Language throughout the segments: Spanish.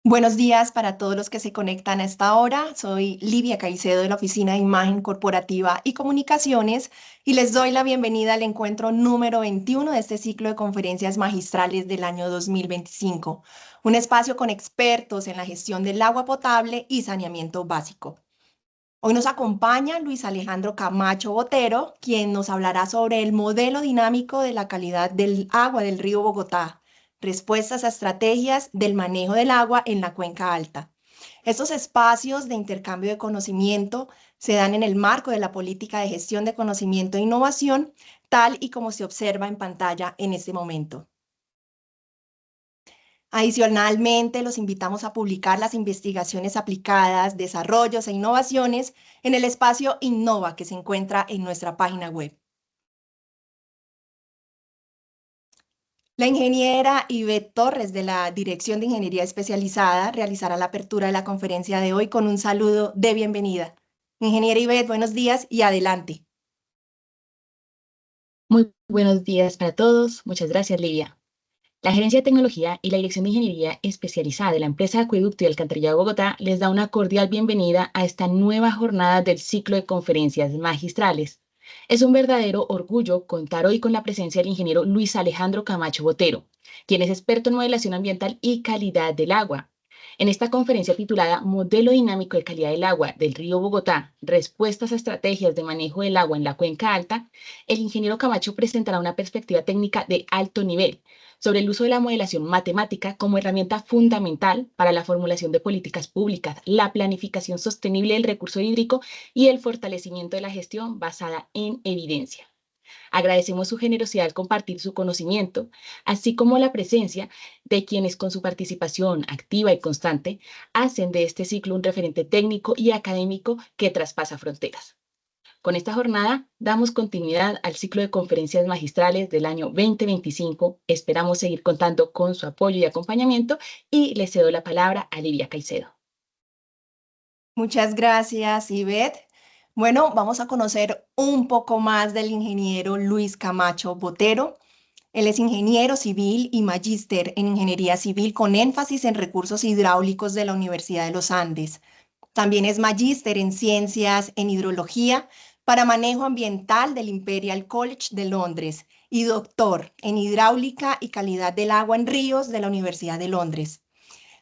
Buenos días para todos los que se conectan a esta hora. Soy Livia Caicedo de la Oficina de Imagen Corporativa y Comunicaciones y les doy la bienvenida al encuentro número 21 de este ciclo de conferencias magistrales del año 2025, un espacio con expertos en la gestión del agua potable y saneamiento básico. Hoy nos acompaña Luis Alejandro Camacho Botero, quien nos hablará sobre el modelo dinámico de la calidad del agua del río Bogotá, respuestas a estrategias del manejo del agua en la cuenca alta. Estos espacios de intercambio de conocimiento se dan en el marco de la política de gestión de conocimiento e innovación, tal y como se observa en pantalla en este momento. Adicionalmente, los invitamos a publicar las investigaciones aplicadas, desarrollos e innovaciones en el espacio Innova que se encuentra en nuestra página web. La ingeniera Ivette Torres de la Dirección de Ingeniería Especializada realizará la apertura de la conferencia de hoy con un saludo de bienvenida. Ingeniera Ivette, buenos días y adelante. Muy buenos días para todos. Muchas gracias, Livia. La Gerencia de Tecnología y la Dirección de Ingeniería Especializada de la empresa de Acueducto y Alcantarillado de Bogotá les da una cordial bienvenida a esta nueva jornada del ciclo de conferencias magistrales. Es un verdadero orgullo contar hoy con la presencia del ingeniero Luis Alejandro Camacho Botero, quien es experto en modelación ambiental y calidad del agua. En esta conferencia titulada Modelo dinámico de calidad del agua del río Bogotá, respuestas a estrategias de manejo del agua en la cuenca alta, el ingeniero Camacho presentará una perspectiva técnica de alto nivel sobre el uso de la modelación matemática como herramienta fundamental para la formulación de políticas públicas, la planificación sostenible del recurso hídrico y el fortalecimiento de la gestión basada en evidencia. Agradecemos su generosidad al compartir su conocimiento, así como la presencia de quienes con su participación activa y constante hacen de este ciclo un referente técnico y académico que traspasa fronteras. Con esta jornada damos continuidad al ciclo de conferencias magistrales del año 2025. Esperamos seguir contando con su apoyo y acompañamiento y le cedo la palabra a Livia Caicedo. Muchas gracias, Ivette. Bueno, vamos a conocer un poco más del ingeniero Luis Camacho Botero. Él es ingeniero civil y magíster en ingeniería civil con énfasis en recursos hidráulicos de la Universidad de los Andes. También es magíster en ciencias en hidrología para manejo ambiental del Imperial College de Londres y doctor en hidráulica y calidad del agua en ríos de la Universidad de Londres.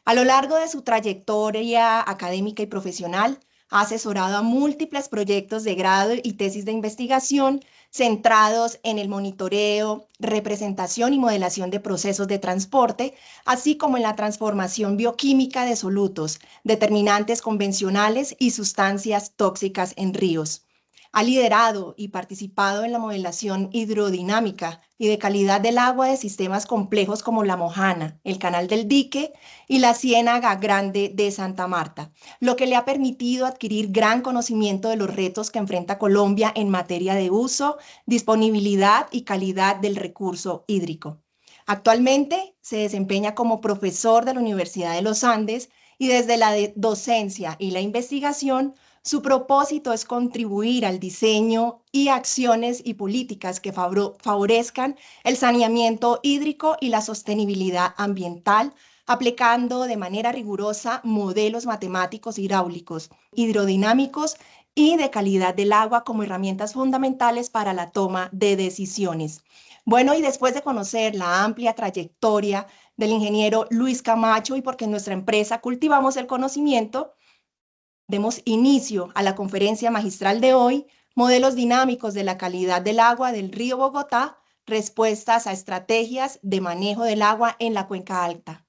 A lo largo de su trayectoria académica y profesional, ha asesorado a múltiples proyectos de grado y tesis de investigación centrados en el monitoreo, representación y modelación de procesos de transporte, así como en la transformación bioquímica de solutos, determinantes convencionales y sustancias tóxicas en ríos. Ha liderado y participado en la modelación hidrodinámica y de calidad del agua de sistemas complejos como la Mojana, el Canal del Dique y la Ciénaga Grande de Santa Marta, lo que le ha permitido adquirir gran conocimiento de los retos que enfrenta Colombia en materia de uso, disponibilidad y calidad del recurso hídrico. Actualmente se desempeña como profesor de la Universidad de los Andes y desde la docencia y la investigación su propósito es contribuir al diseño y acciones y políticas que favorezcan el saneamiento hídrico y la sostenibilidad ambiental, aplicando de manera rigurosa modelos matemáticos hidráulicos, hidrodinámicos y de calidad del agua como herramientas fundamentales para la toma de decisiones. Bueno, y después de conocer la amplia trayectoria del ingeniero Luis Camacho y porque en nuestra empresa cultivamos el conocimiento, demos inicio a la conferencia magistral de hoy, Modelos dinámicos de la calidad del agua del río Bogotá, respuestas a estrategias de manejo del agua en la cuenca alta.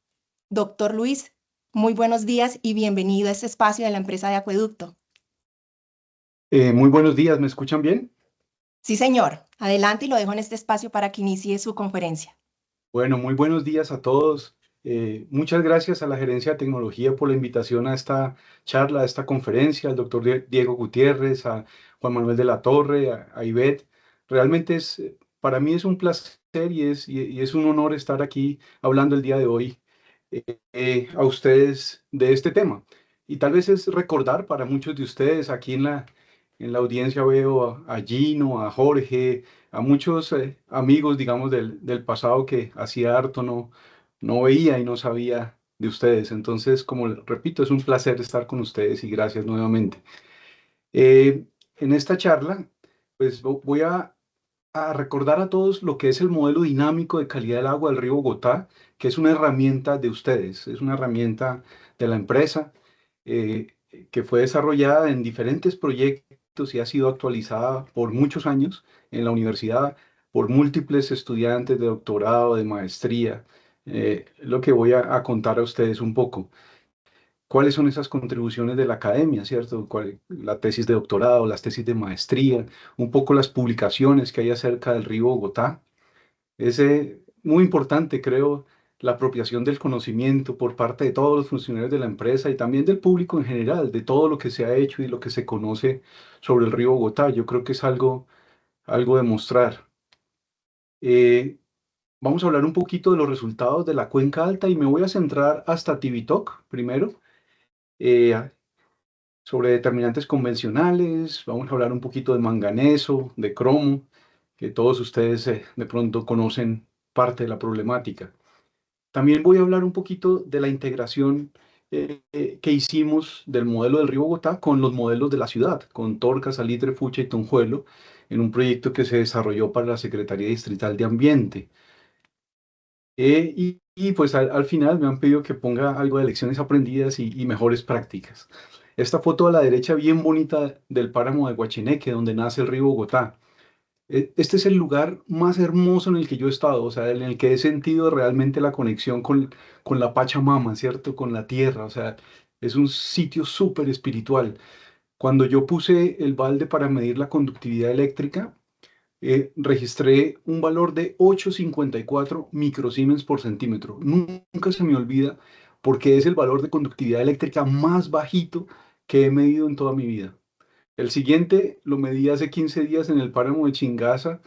Doctor Luis, muy buenos días y bienvenido a este espacio de la empresa de Acueducto. Muy buenos días, ¿me escuchan bien? Sí, señor. Adelante y lo dejo en este espacio para que inicie su conferencia. Bueno, muy buenos días a todos. Muchas gracias a la Gerencia de Tecnología por la invitación a esta charla, a esta conferencia, al doctor Diego Gutiérrez, a Juan Manuel de la Torre, a Ivette. Realmente para mí es un placer y es un honor estar aquí hablando el día de hoy a ustedes de este tema. Y tal vez es recordar para muchos de ustedes aquí en la audiencia veo a Gino, a Jorge, a muchos amigos, digamos, del pasado que hacía harto no veía y no sabía de ustedes. Entonces, como repito, es un placer estar con ustedes y gracias nuevamente. Eh, en esta charla, pues voy a recordar a todos lo que es el modelo dinámico de calidad del agua del río Bogotá, que es una herramienta de ustedes, es una herramienta de la empresa eh, que fue desarrollada en diferentes proyectos y ha sido actualizada por muchos años en la universidad por múltiples estudiantes de doctorado, de maestría. Lo que voy a contar a ustedes un poco. ¿Cuáles son esas contribuciones de la academia, cierto? La tesis de doctorado, las tesis de maestría, un poco las publicaciones que hay acerca del río Bogotá. Es muy importante, creo, la apropiación del conocimiento por parte de todos los funcionarios de la empresa y también del público en general, de todo lo que se ha hecho y lo que se conoce sobre el río Bogotá. Yo creo que es algo de mostrar. Eh, Vamos a hablar un poquito de los resultados de la cuenca alta y me voy a centrar hasta Tibitoc primero. Eh, Sobre determinantes convencionales, vamos a hablar un poquito de manganeso, de cromo, que todos ustedes de pronto conocen parte de la problemática. También voy a hablar un poquito de la integración que hicimos del modelo del río Bogotá con los modelos de la ciudad, con Torca, Salitre, Fucha y Tunjuelo, en un proyecto que se desarrolló para la Secretaría Distrital de Ambiente. Pues al final me han pedido que ponga algo de lecciones aprendidas y mejores prácticas. Esta foto a la derecha bien bonita del páramo de Guachineque, donde nace el río Bogotá. Este es el lugar más hermoso en el que yo he estado, o sea, en el que he sentido realmente la conexión con la Pachamama, ¿cierto? Con la tierra, o sea, es un sitio súper espiritual. Cuando yo puse el balde para medir la conductividad eléctrica, registré un valor de 8,54 microsiemens por centímetro. Nunca se me olvida porque es el valor de conductividad eléctrica más bajito que he medido en toda mi vida. El siguiente lo medí hace 15 días en el páramo de Chingaza,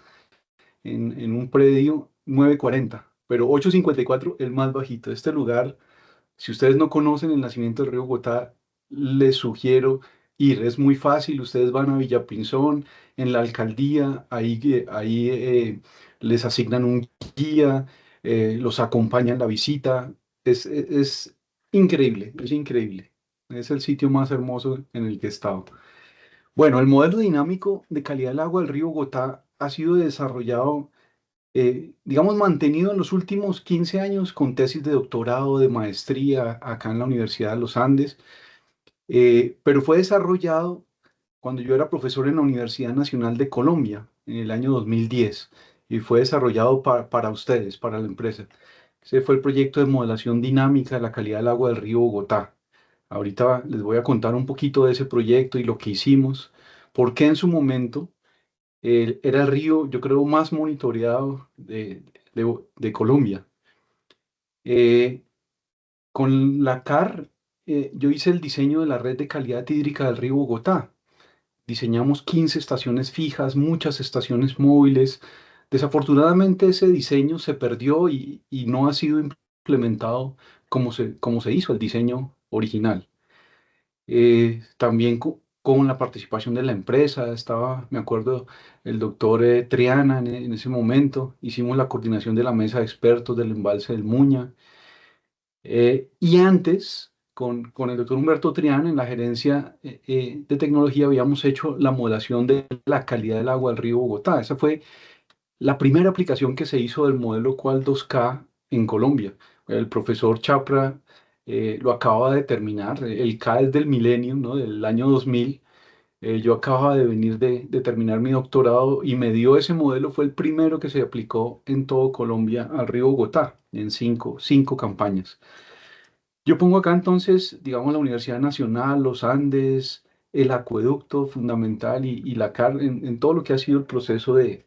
en un predio 940, pero 8,54 el más bajito. Este lugar, si ustedes no conocen el nacimiento del río Bogotá, les sugiero ir. Es muy fácil, ustedes van a Villapinzón, en la alcaldía, ahí les asignan un guía, los acompañan en la visita. Es increíble, es increíble. Es el sitio más hermoso en el que he estado. Bueno, el modelo dinámico de calidad del agua del río Bogotá ha sido desarrollado, digamos, mantenido en los últimos 15 años con tesis de doctorado, de maestría acá en la Universidad de los Andes, pero fue desarrollado cuando yo era profesor en la Universidad Nacional de Colombia en el año 2010 y fue desarrollado para ustedes, para la empresa. Ese fue el proyecto de modelación dinámica de la calidad del agua del río Bogotá. Ahorita les voy a contar un poquito de ese proyecto y lo que hicimos, porque en su momento era el río, yo creo, más monitoreado de Colombia. Eh, con la CAR, yo hice el diseño de la red de calidad hídrica del río Bogotá. Diseñamos 15 estaciones fijas, muchas estaciones móviles. Desafortunadamente ese diseño se perdió y no ha sido implementado como se hizo el diseño original. También con la participación de la empresa, estaba, me acuerdo, el doctor Triana en ese momento, hicimos la coordinación de la mesa de expertos del embalse del Muña. Y antes, con el doctor Humberto Triana en la gerencia de tecnología, habíamos hecho la modelación de la calidad del agua del río Bogotá. Esa fue la primera aplicación que se hizo del modelo Qual 2K en Colombia. El profesor Chapra lo acaba de terminar. El K es del milenio, ¿no? Del año 2000. Yo acababa de venir de terminar mi doctorado y me dio ese modelo. Fue el primero que se aplicó en todo Colombia al río Bogotá, en cinco campañas. Yo pongo acá entonces, digamos, la Universidad Nacional, los Andes, el acueducto fundamental y la CAR en todo lo que ha sido el proceso de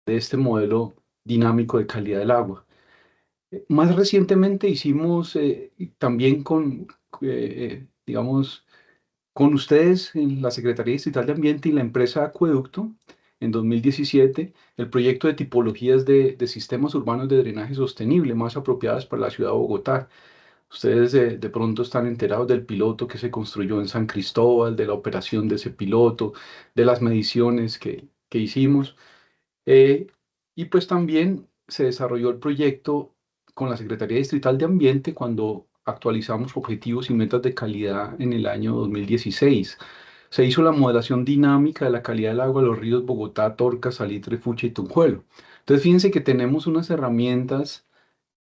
este modelo dinámico de calidad del agua. Más recientemente hicimos también digamos, con ustedes en la Secretaría Distrital de Ambiente y la empresa Acueducto, en 2017, el proyecto de tipologías de sistemas urbanos de drenaje sostenible más apropiadas para la ciudad de Bogotá. Ustedes de pronto están enterados del piloto que se construyó en San Cristóbal, de la operación de ese piloto, de las mediciones que hicimos. Eh, y pues también se desarrolló el proyecto con la Secretaría Distrital de Ambiente cuando actualizamos objetivos y metas de calidad en el año 2016. Se hizo la modelación dinámica de la calidad del agua de los ríos Bogotá, Torca, Salitre, Fucha y Tunjuelo. Entonces, fíjense que tenemos unas herramientas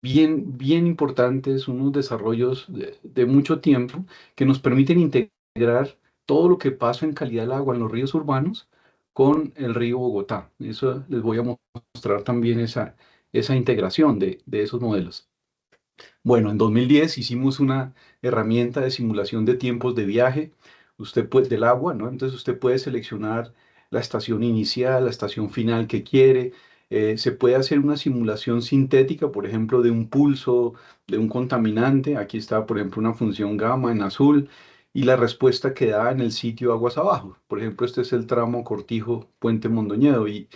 bien importantes, unos desarrollos de mucho tiempo que nos permiten integrar todo lo que pasa en calidad del agua en los ríos urbanos con el río Bogotá. Eso les voy a mostrar también esa integración de esos modelos. Bueno, en 2010 hicimos una herramienta de simulación de tiempos de viaje, usted puede, del agua, ¿no? Entonces usted puede seleccionar la estación inicial, la estación final que quiere. Se puede hacer una simulación sintética, por ejemplo, de un pulso, de un contaminante. Aquí está, por ejemplo, una función gamma en azul y la respuesta que da en el sitio aguas abajo. Por ejemplo, este es el tramo Cortijo Puente Mondoñedo y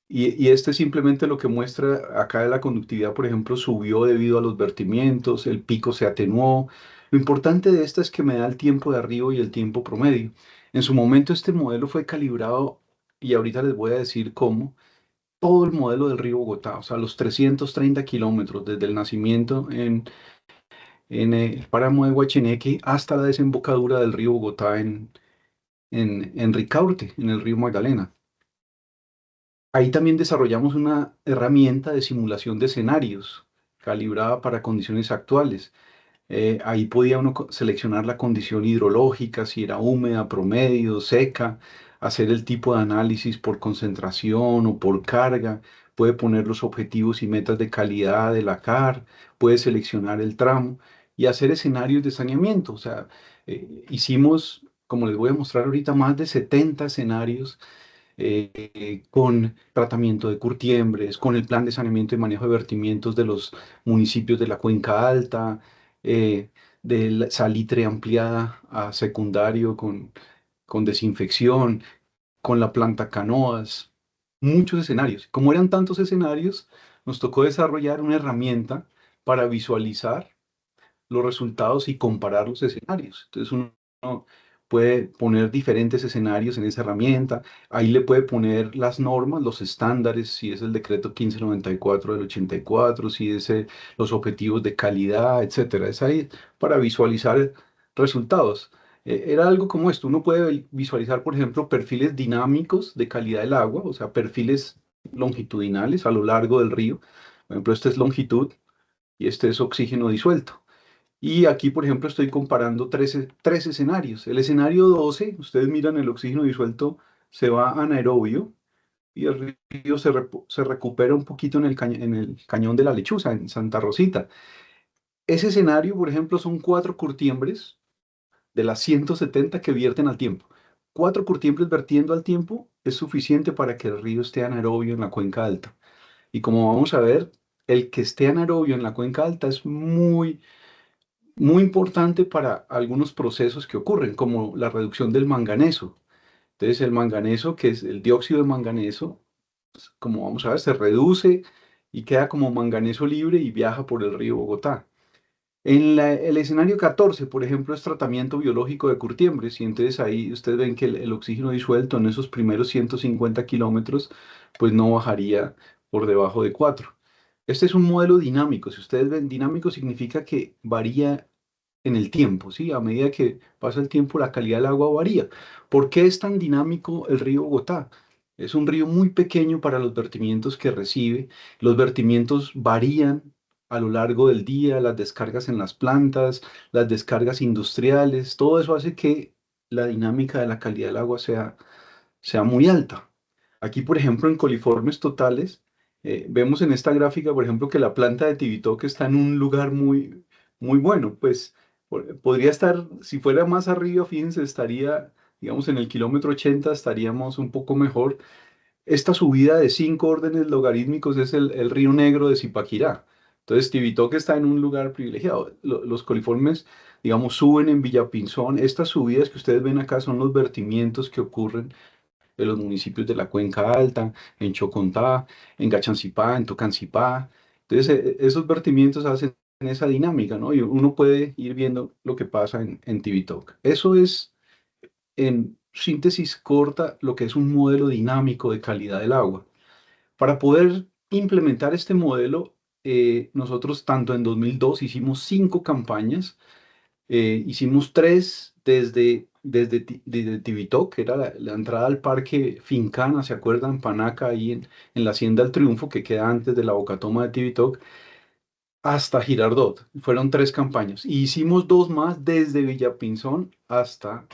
y este es simplemente lo que muestra acá de la conductividad, por ejemplo, subió debido a los vertimientos, el pico se atenuó. Lo importante de esta es que me da el tiempo de arribo y el tiempo promedio. En su momento este modelo fue calibrado y ahorita les voy a decir cómo. Todo el modelo del río Bogotá, o sea, los 330 kilómetros desde el nacimiento en el páramo de Guachineque hasta la desembocadura del río Bogotá en Ricaurte, en el río Magdalena. Ahí también desarrollamos una herramienta de simulación de escenarios calibrada para condiciones actuales. Ahí podía uno seleccionar la condición hidrológica, si era húmeda, promedio, seca, hacer el tipo de análisis por concentración o por carga, puede poner los objetivos y metas de calidad de la CAR, puede seleccionar el tramo y hacer escenarios de saneamiento. O sea, hicimos, como les voy a mostrar ahorita, más de 70 escenarios con tratamiento de curtiembres, con el plan de saneamiento y manejo de vertimientos de los municipios de la Cuenca Alta, de salitre ampliada a secundario con desinfección, con la planta Canoas, muchos escenarios. Como eran tantos escenarios, nos tocó desarrollar una herramienta para visualizar los resultados y comparar los escenarios. Entonces uno puede poner diferentes escenarios en esa herramienta, ahí le puede poner las normas, los estándares, si es el decreto 1594 del 84, si es los objetivos de calidad, etcétera. Es ahí para visualizar resultados. Era algo como esto, uno puede visualizar, por ejemplo, perfiles dinámicos de calidad del agua, o sea, perfiles longitudinales a lo largo del río. Por ejemplo, este es longitud y este es oxígeno disuelto. Y aquí, por ejemplo, estoy comparando tres escenarios. El escenario 12, ustedes miran el oxígeno disuelto, se va anaerobio y el río se recupera un poquito en el cañón de la Lechuza, en Santa Rosita. Ese escenario, por ejemplo, son 4 curtiembres de las 170 que vierten al tiempo. 4 curtiembres vertiendo al tiempo es suficiente para que el río esté anaerobio en la cuenca alta. Y como vamos a ver, el que esté anaerobio en la cuenca alta es muy importante para algunos procesos que ocurren, como la reducción del manganeso. Entonces, el manganeso, que es el dióxido de manganeso, pues, como vamos a ver, se reduce y queda como manganeso libre y viaja por el río Bogotá. El escenario 14, por ejemplo, es tratamiento biológico de curtiembres, y entonces ahí ustedes ven que el oxígeno disuelto en esos primeros 150 kilómetros, pues no bajaría por debajo de 4. Este es un modelo dinámico. Si ustedes ven, dinámico significa que varía en el tiempo, ¿sí? A medida que pasa el tiempo, la calidad del agua varía. ¿Por qué es tan dinámico el río Bogotá? Es un río muy pequeño para los vertimientos que recibe. Los vertimientos varían a lo largo del día, las descargas en las plantas, las descargas industriales, todo eso hace que la dinámica de la calidad del agua sea muy alta. Aquí, por ejemplo, en coliformes totales, vemos en esta gráfica, por ejemplo, que la planta de Tibitoque está en un lugar muy bueno. Pues podría estar, si fuera más arriba, fíjense, estaría, digamos, en el kilómetro 80 estaríamos un poco mejor. Esta subida de 5 órdenes logarítmicos es el río Negro de Zipaquirá. Entonces, Tibitoque está en un lugar privilegiado. Los coliformes, digamos, suben en Villapinzón. Estas subidas que ustedes ven acá son los vertimientos que ocurren en los municipios de la Cuenca Alta, en Chocontá, en Gachancipá, en Tocancipá. Entonces, esos vertimientos hacen esa dinámica, ¿no? Y uno puede ir viendo lo que pasa en Tibitoca. Eso es, en síntesis corta, lo que es un modelo dinámico de calidad del agua. Para poder implementar este modelo, nosotros tanto en 2002 hicimos 5 campañas, hicimos 3 desde Tibitoc, que era la entrada al parque Fincana, ¿se acuerdan? Panaca, ahí en la Hacienda del Triunfo, que queda antes de la Bocatoma de Tibitoc, hasta Girardot. Fueron 3 campañas. Y hicimos 2 más desde Villapinzón hasta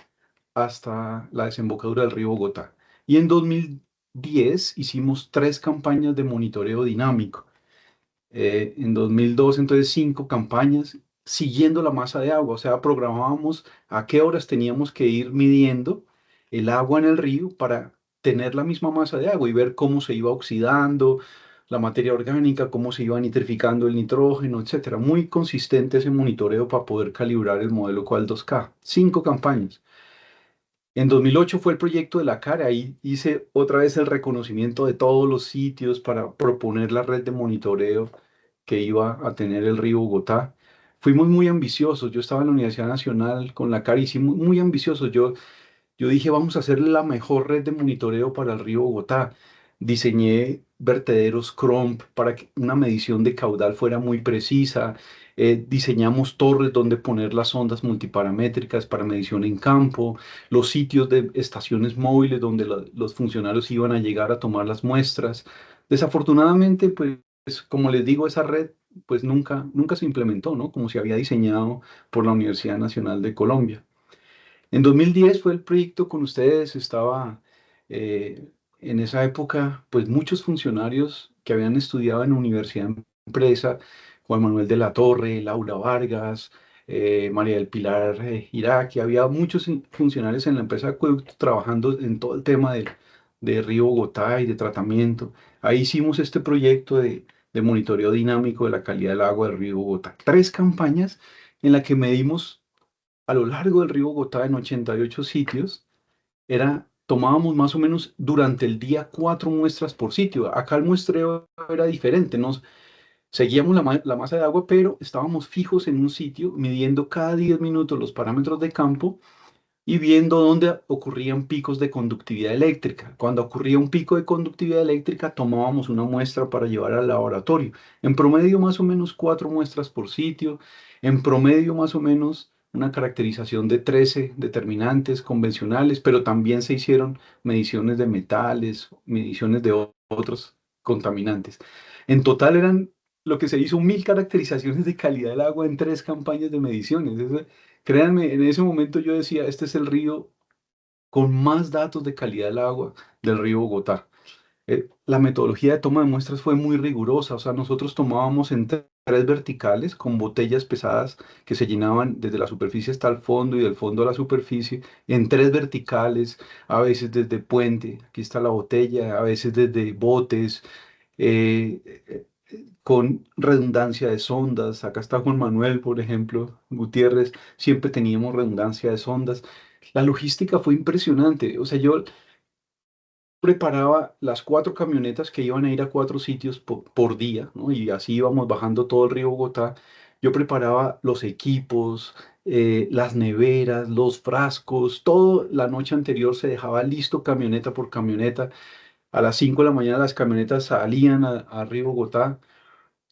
la desembocadura del río Bogotá. Y en 2010 hicimos 3 campañas de monitoreo dinámico. En 2002, entonces 5 campañas siguiendo la masa de agua, o sea, programábamos a qué horas teníamos que ir midiendo el agua en el río para tener la misma masa de agua y ver cómo se iba oxidando la materia orgánica, cómo se iba nitrificando el nitrógeno, etcétera. Muy consistente ese monitoreo para poder calibrar el modelo Coal 2K. 5 campañas. En 2008 fue el proyecto de la CARE, ahí hice otra vez el reconocimiento de todos los sitios para proponer la red de monitoreo que iba a tener el río Bogotá. Fuimos muy ambiciosos, yo estaba en la Universidad Nacional con la CARE, hicimos muy ambiciosos. Yo dije, vamos a hacer la mejor red de monitoreo para el río Bogotá. Diseñé vertederos CROMP para que una medición de caudal fuera muy precisa. Diseñamos torres donde poner las ondas multiparamétricas para medición en campo, los sitios de estaciones móviles donde los funcionarios iban a llegar a tomar las muestras. Desafortunadamente, pues, como les digo, esa red pues nunca se implementó, ¿no? Como se había diseñado por la Universidad Nacional de Colombia. En 2010 fue el proyecto con ustedes, estaba eh, en esa época, pues muchos funcionarios que habían estudiado en Universidad Empresa, Juan Manuel de la Torre, Laura Vargas, María del Pilar Iraque, había muchos funcionarios en la empresa Acueducto trabajando en todo el tema de Río Bogotá y de tratamiento. Ahí hicimos este proyecto de monitoreo dinámico de la calidad del agua del Río Bogotá. 3 campañas en las que medimos a lo largo del río Bogotá en 88 sitios, tomábamos más o menos durante el día 4 muestras por sitio. Acá el muestreo era diferente, seguíamos la masa de agua, pero estábamos fijos en un sitio, midiendo cada 10 minutos los parámetros de campo y viendo dónde ocurrían picos de conductividad eléctrica. Cuando ocurría un pico de conductividad eléctrica, tomábamos una muestra para llevar al laboratorio. En promedio, más o menos 4 muestras por sitio. En promedio, más o menos una caracterización de 13 determinantes convencionales, pero también se hicieron mediciones de metales, mediciones de otros contaminantes. En total eran lo que se hizo 1000 caracterizaciones de calidad del agua en 3 campañas de mediciones. Créanme, en ese momento yo decía, este es el río con más datos de calidad del agua del río Bogotá. La metodología de toma de muestras fue muy rigurosa, o sea, nosotros tomábamos en 3 verticales con botellas pesadas que se llenaban desde la superficie hasta el fondo y del fondo a la superficie, en 3 verticales, a veces desde puente, aquí está la botella, a veces desde botes, eh, eh, con redundancia de sondas. Acá está Juan Manuel, por ejemplo, Gutiérrez, siempre teníamos redundancia de sondas. La logística fue impresionante. O sea, yo preparaba las 4 camionetas que iban a ir a 4 sitios por día, ¿no? Y así íbamos bajando todo el río Bogotá. Yo preparaba los equipos, las neveras, los frascos, todo la noche anterior se dejaba listo camioneta por camioneta. A las 5 de la mañana las camionetas salían a Río Bogotá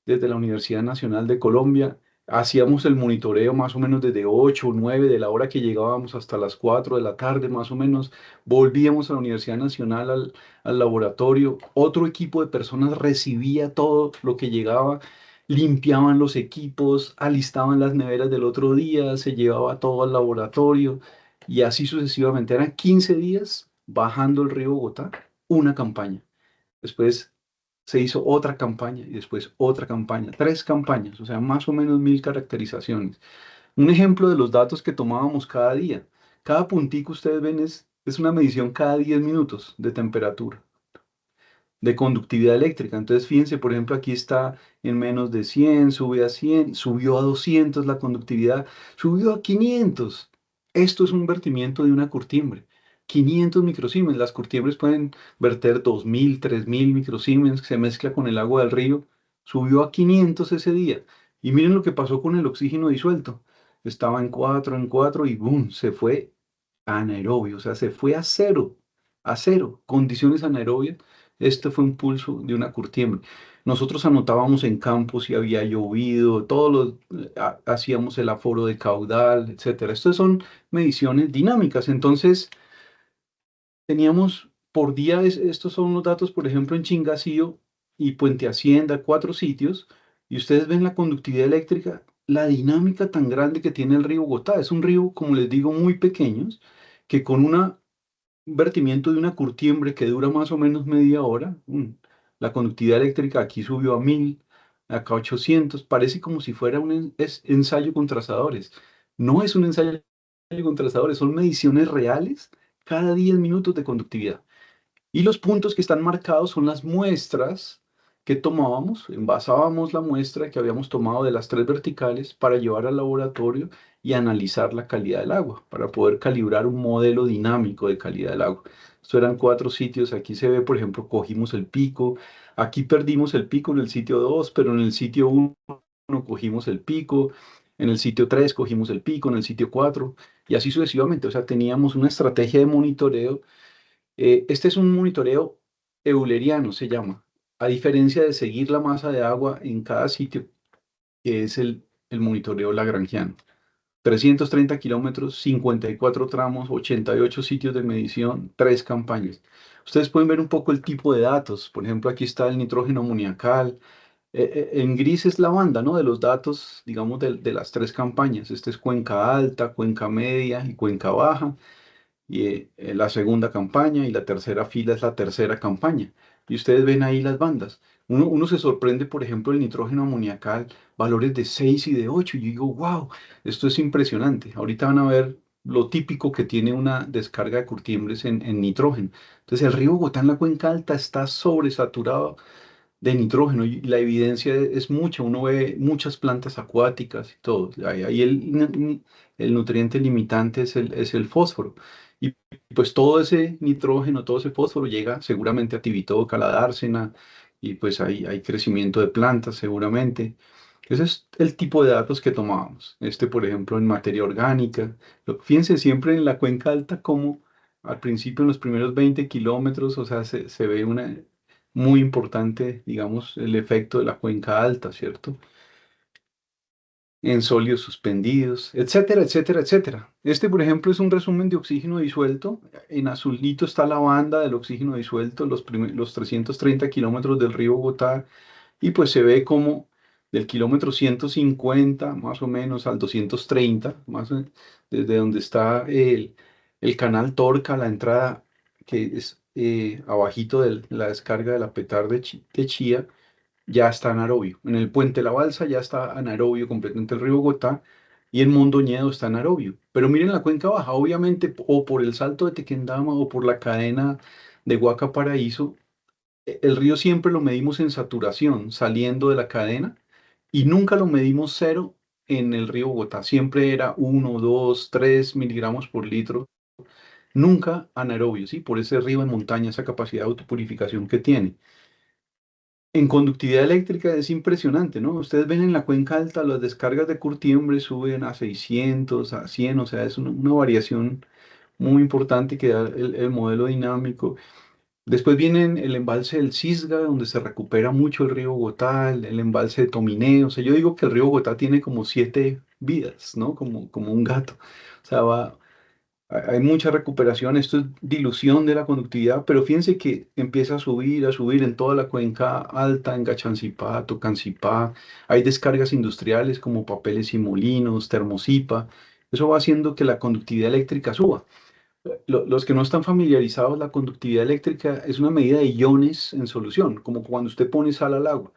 desde la Universidad Nacional de Colombia. Hacíamos el monitoreo más o menos desde 8 o 9 de la hora que llegábamos hasta las 4 de la tarde más o menos. Volvíamos a la Universidad Nacional al laboratorio. Otro equipo de personas recibía todo lo que llegaba, limpiaban los equipos, alistaban las neveras del otro día, se llevaba todo al laboratorio y así sucesivamente. Eran 15 días bajando el río Bogotá, una campaña. Después se hizo otra campaña y después otra campaña, 3 campañas, o sea, más o menos 1000 caracterizaciones. Un ejemplo de los datos que tomábamos cada día. Cada puntico ustedes ven es una medición cada 10 minutos de temperatura, de conductividad eléctrica. Entonces, fíjense, por ejemplo, aquí está en menos de 100, sube a 100, subió a 200 la conductividad, subió a 500. Esto es un vertimiento de una curtiembre. 500 microsiemens. Las curtiembres pueden verter 2000, 3000 microsiemens, se mezcla con el agua del río. Subió a 500 ese día. Y miren lo que pasó con el oxígeno disuelto. Estaba en 4 y boom, se fue anaerobio, o sea, se fue a cero, condiciones anaerobias Este fue un pulso de una curtiembre. Nosotros anotábamos en campo si había llovido, hacíamos el aforo de caudal, etcétera. Estas son mediciones dinámicas. Entonces, teníamos por día, estos son los datos, por ejemplo, en Chingacío y Puente Hacienda, 4 sitios, y ustedes ven la conductividad eléctrica, la dinámica tan grande que tiene el río Bogotá. Es un río, como les digo, muy pequeño, que con un vertimiento de una curtiembre que dura más o menos media hora, la conductividad eléctrica aquí subió a 1000, acá 800, parece como si fuera un ensayo con trazadores. No es un ensayo con trazadores, son mediciones reales cada 10 minutos de conductividad. Y los puntos que están marcados son las muestras que tomábamos, envasábamos la muestra que habíamos tomado de las 3 verticales para llevar al laboratorio y analizar la calidad del agua, para poder calibrar un modelo dinámico de calidad del agua. Esto eran 4 sitios, aquí se ve, por ejemplo, cogimos el pico, aquí perdimos el pico en el sitio 2, pero en el sitio 1 cogimos el pico, en el sitio 3 cogimos el pico, en el sitio 4, y así sucesivamente. O sea, teníamos una estrategia de monitoreo. Este es un monitoreo euleriano, se llama, a diferencia de seguir la masa de agua en cada sitio, que es el monitoreo lagrangiano. 330 kilómetros, 54 tramos, 88 sitios de medición, 3 campañas. Ustedes pueden ver un poco el tipo de datos. Por ejemplo, aquí está el nitrógeno amoniacal. En gris es la banda, ¿no? De los datos, digamos, de las 3 campañas. Este es cuenca alta, cuenca media y cuenca baja, y la segunda campaña, y la tercera fila es la tercera campaña. Y ustedes ven ahí las bandas. Uno se sorprende, por ejemplo, el nitrógeno amoniacal, valores de 6 y de 8. Y yo digo, wow, esto es impresionante. Ahorita van a ver lo típico que tiene una descarga de curtiembres en nitrógeno. Entonces, el río Bogotá en la cuenca alta está sobresaturado de nitrógeno, y la evidencia es mucha. Uno ve muchas plantas acuáticas y todo. Ahí el nutriente limitante es el fósforo. Y pues todo ese nitrógeno, todo ese fósforo llega seguramente a Tibitoca, a la dársena, y pues hay crecimiento de plantas seguramente. Ese es el tipo de datos que tomábamos. Por ejemplo, en materia orgánica. Fíjense siempre en la cuenca alta como al principio, en los primeros 20 kilómetros, o sea, se ve muy importante, digamos, el efecto de la cuenca alta, ¿cierto? En sólidos suspendidos, etcétera, etcétera, etcétera. Por ejemplo, es un resumen de oxígeno disuelto. En azulito está la banda del oxígeno disuelto, los 330 kilómetros del río Bogotá, y pues se ve como del kilómetro 150 más o menos al 230, desde donde está el canal Torca, la entrada que es abajito de la descarga de la Petar de Chía, ya está anaerobio. En el puente La Balsa ya está anaerobio completamente el río Bogotá, y en Mondoñedo está anaerobio. Pero miren la cuenca baja, obviamente, o por el salto de Tequendama o por la cadena de Huaca Paraíso, el río siempre lo medimos en saturación, saliendo de la cadena, y nunca lo medimos cero en el río Bogotá. Siempre era 1, 2, 3 miligramos por litro, nunca anaerobio, ¿sí? Por ese río en montaña, esa capacidad de autopurificación que tiene. En conductividad eléctrica es impresionante, ¿no? Ustedes ven en la cuenca alta las descargas de curtiembre suben a 600, a 100, o sea, es una variación muy importante que da el modelo dinámico. Después viene el embalse del Cisga, donde se recupera mucho el río Bogotá, el embalse de Tominé. O sea, yo digo que el río Bogotá tiene como 7 vidas, ¿no? Como un gato. O sea, hay mucha recuperación. Esto es dilución de la conductividad, pero fíjense que empieza a subir en toda la cuenca alta, en Gachancipá, Tocancipá. Hay descargas industriales como Papeles y Molinos, Termocipa. Eso va haciendo que la conductividad eléctrica suba. Los que no están familiarizados, la conductividad eléctrica es una medida de iones en solución, como cuando usted pone sal al agua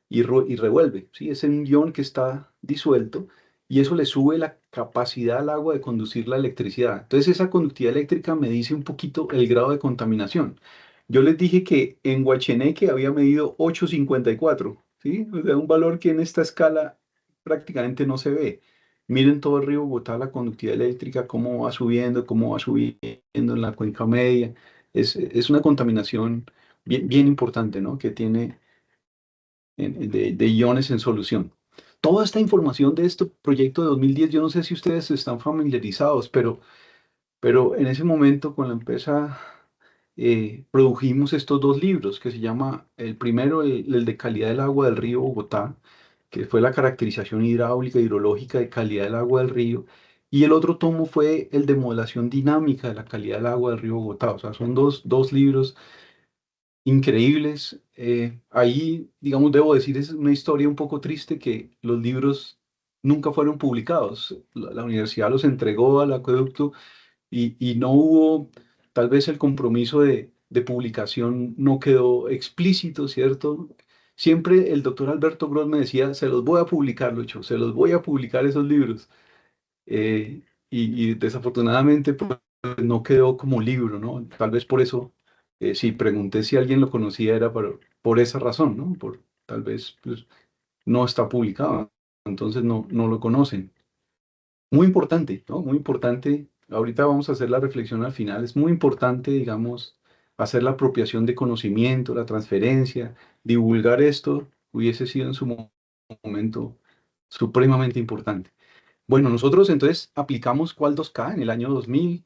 y revuelve, ¿sí? Es un ion que está disuelto, y eso le sube la capacidad al agua de conducir la electricidad. Entonces, esa conductividad eléctrica me dice un poquito el grado de contaminación. Yo les dije que en Huacheneque había medido 8,54, ¿sí? O sea, un valor que en esta escala prácticamente no se ve. Miren todo el río Bogotá, la conductividad eléctrica, cómo va subiendo en la cuenca media. Es una contaminación bien, bien importante, ¿no? Que tiene de iones en solución. Toda esta información de este proyecto de 2010, yo no sé si ustedes están familiarizados, pero en ese momento con la empresa produjimos estos dos libros que se llama, el primero, el de calidad del agua del río Bogotá, que fue la caracterización hidráulica e hidrológica de calidad del agua del río, y el otro tomo fue el de modelación dinámica de la calidad del agua del río Bogotá. O sea, son dos libros increíbles. Ahí, digamos, debo decir, es una historia un poco triste que los libros nunca fueron publicados. La universidad los entregó al acueducto y no hubo, tal vez el compromiso de publicación no quedó explícito, ¿cierto? Siempre el doctor Alberto Gross me decía, se los voy a publicar, Lucho, se los voy a publicar esos libros. Eh, y desafortunadamente pues, no quedó como libro, ¿no? Tal vez por eso, si pregunté si alguien lo conocía era por esa razón, ¿no? Tal vez pues, no está publicado, entonces no lo conocen. Muy importante, ¿no? Muy importante. Ahorita vamos a hacer la reflexión al final. Es muy importante, digamos, hacer la apropiación de conocimiento, la transferencia, divulgar esto, hubiese sido en su momento supremamente importante. Bueno, nosotros entonces aplicamos Qual 2K en el año 2000,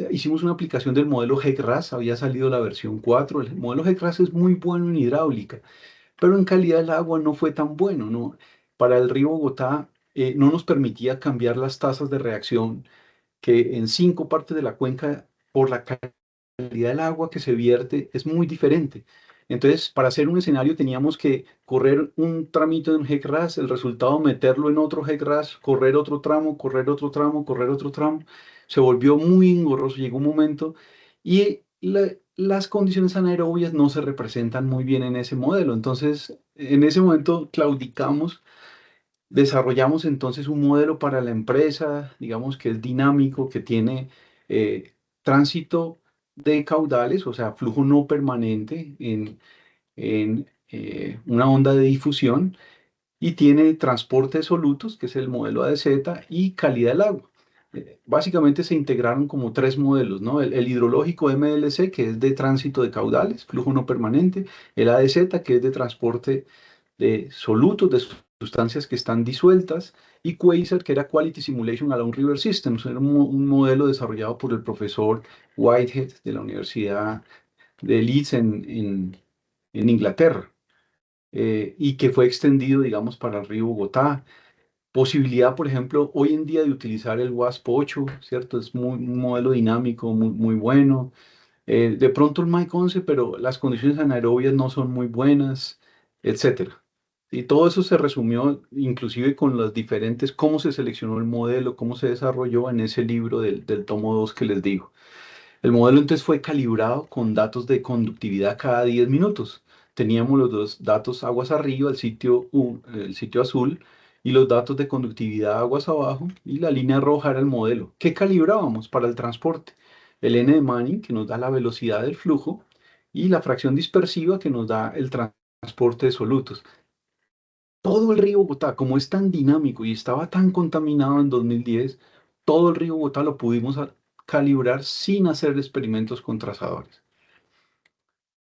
hicimos una aplicación del modelo GEC-RAS, había salido la versión 4. El modelo GEC-RAS es muy bueno en hidráulica, pero en calidad del agua no fue tan bueno, ¿no? Para el río Bogotá no nos permitía cambiar las tasas de reacción, que en 5 partes de la cuenca, por la calidad del agua que se vierte, es muy diferente. Entonces, para hacer un escenario teníamos que correr un tramito en GEC-RAS, el resultado meterlo en otro GEC-RAS, correr otro tramo, correr otro tramo, correr otro tramo. Se volvió muy engorroso, llegó un momento y las condiciones anaerobias no se representan muy bien en ese modelo. Entonces, en ese momento claudicamos. Desarrollamos entonces un modelo para la empresa, digamos que es dinámico, que tiene tránsito de caudales, o sea, flujo no permanente en una onda de difusión, y tiene transporte de solutos, que es el modelo ADZ, y calidad del agua. Básicamente se integraron como tres modelos, ¿no? El hidrológico MLC, que es de tránsito de caudales, flujo no permanente, el ADZ, que es de transporte de solutos, de sustancias que están disueltas, y Quasar, que era Quality Simulation Along River Systems, era un modelo desarrollado por el profesor Whitehead de la Universidad de Leeds en Inglaterra, y que fue extendido, digamos, para el río Bogotá. Posibilidad, por ejemplo, hoy en día de utilizar el WASP 8, ¿cierto? Es un modelo dinámico, muy bueno. De pronto el Mike 11, pero las condiciones anaerobias no son muy buenas, etcétera. Y todo eso se resumió inclusive con las diferentes, cómo se seleccionó el modelo, cómo se desarrolló en ese libro del tomo 2 que les digo. El modelo entonces fue calibrado con datos de conductividad cada 10 minutos. Teníamos los dos datos aguas arriba, el sitio azul, y los datos de conductividad aguas abajo, y la línea roja era el modelo. ¿Qué calibrábamos para el transporte? El N de Manning, que nos da la velocidad del flujo, y la fracción dispersiva, que nos da el transporte de solutos. Todo el río Bogotá, como es tan dinámico y estaba tan contaminado en 2010, todo el río Bogotá lo pudimos calibrar sin hacer experimentos con trazadores.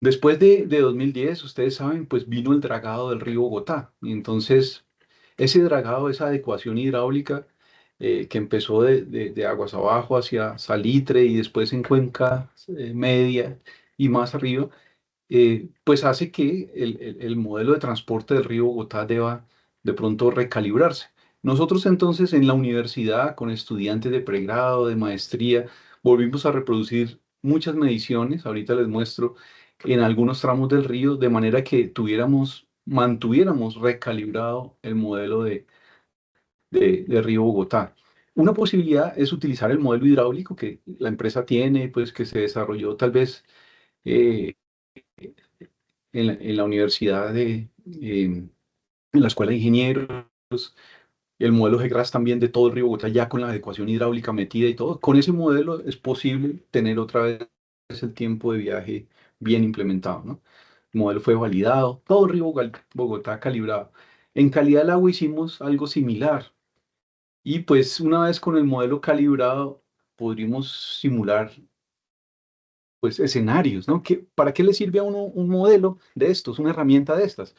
Después de 2010, ustedes saben, pues vino el dragado del río Bogotá. Y entonces, ese dragado, esa adecuación hidráulica que empezó de aguas abajo hacia Salitre y después en Cuenca Media y más arriba, pues hace que el modelo de transporte del río Bogotá deba de pronto recalibrarse. Nosotros entonces en la universidad, con estudiantes de pregrado, de maestría, volvimos a reproducir muchas mediciones, ahorita les muestro, en algunos tramos del río, de manera que mantuviéramos recalibrado el modelo de río Bogotá. Una posibilidad es utilizar el modelo hidráulico que la empresa tiene, pues que se desarrolló tal vez eh, en la universidad en la Escuela de Ingenieros, el modelo GECRAS también de todo el río Bogotá, ya con la adecuación hidráulica metida y todo. Con ese modelo es posible tener otra vez el tiempo de viaje bien implementado, ¿no? El modelo fue validado, todo el río Bogotá calibrado. En calidad del agua hicimos algo similar. Y pues una vez con el modelo calibrado, podríamos simular pues escenarios, ¿no? ¿Para qué le sirve a uno un modelo de estos, una herramienta de estas?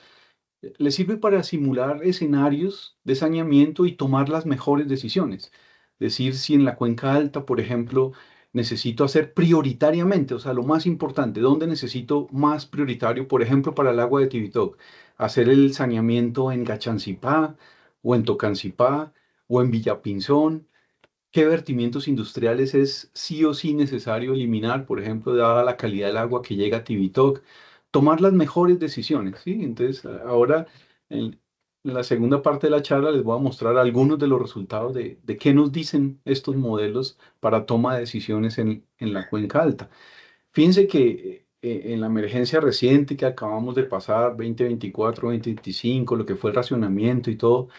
Le sirve para simular escenarios de saneamiento y tomar las mejores decisiones. Decir si en la cuenca alta, por ejemplo, necesito hacer prioritariamente, o sea, lo más importante, ¿dónde necesito más prioritario? Por ejemplo, para el agua de Tibitoc, hacer el saneamiento en Gachancipá, o en Tocancipá, o en Villapinzón. ¿Qué vertimientos industriales es sí o sí necesario eliminar? Por ejemplo, dada la calidad del agua que llega a Tibitoc, tomar las mejores decisiones, ¿sí? Entonces, ahora, en la segunda parte de la charla, les voy a mostrar algunos de los resultados de qué nos dicen estos modelos para toma de decisiones en la cuenca alta. Fíjense que en la emergencia reciente que acabamos de pasar, 2024, 2025, lo que fue el racionamiento y todo,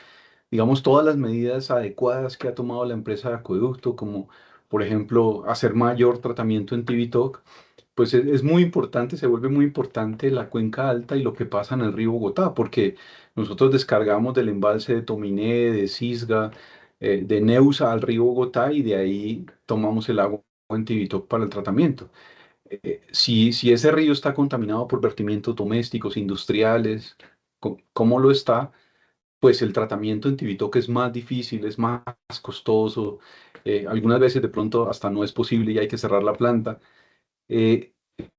digamos, todas las medidas adecuadas que ha tomado la empresa de acueducto, como por ejemplo hacer mayor tratamiento en Tibitoc, pues es muy importante, se vuelve muy importante la cuenca alta y lo que pasa en el río Bogotá, porque nosotros descargamos del embalse de Tominé, de Cisga, de Neusa al río Bogotá y de ahí tomamos el agua en Tibitoc para el tratamiento. Si ese río está contaminado por vertimientos domésticos, industriales, ¿cómo lo está? Pues el tratamiento en Tibitoc es más difícil, es más costoso, algunas veces de pronto hasta no es posible y hay que cerrar la planta. Eh,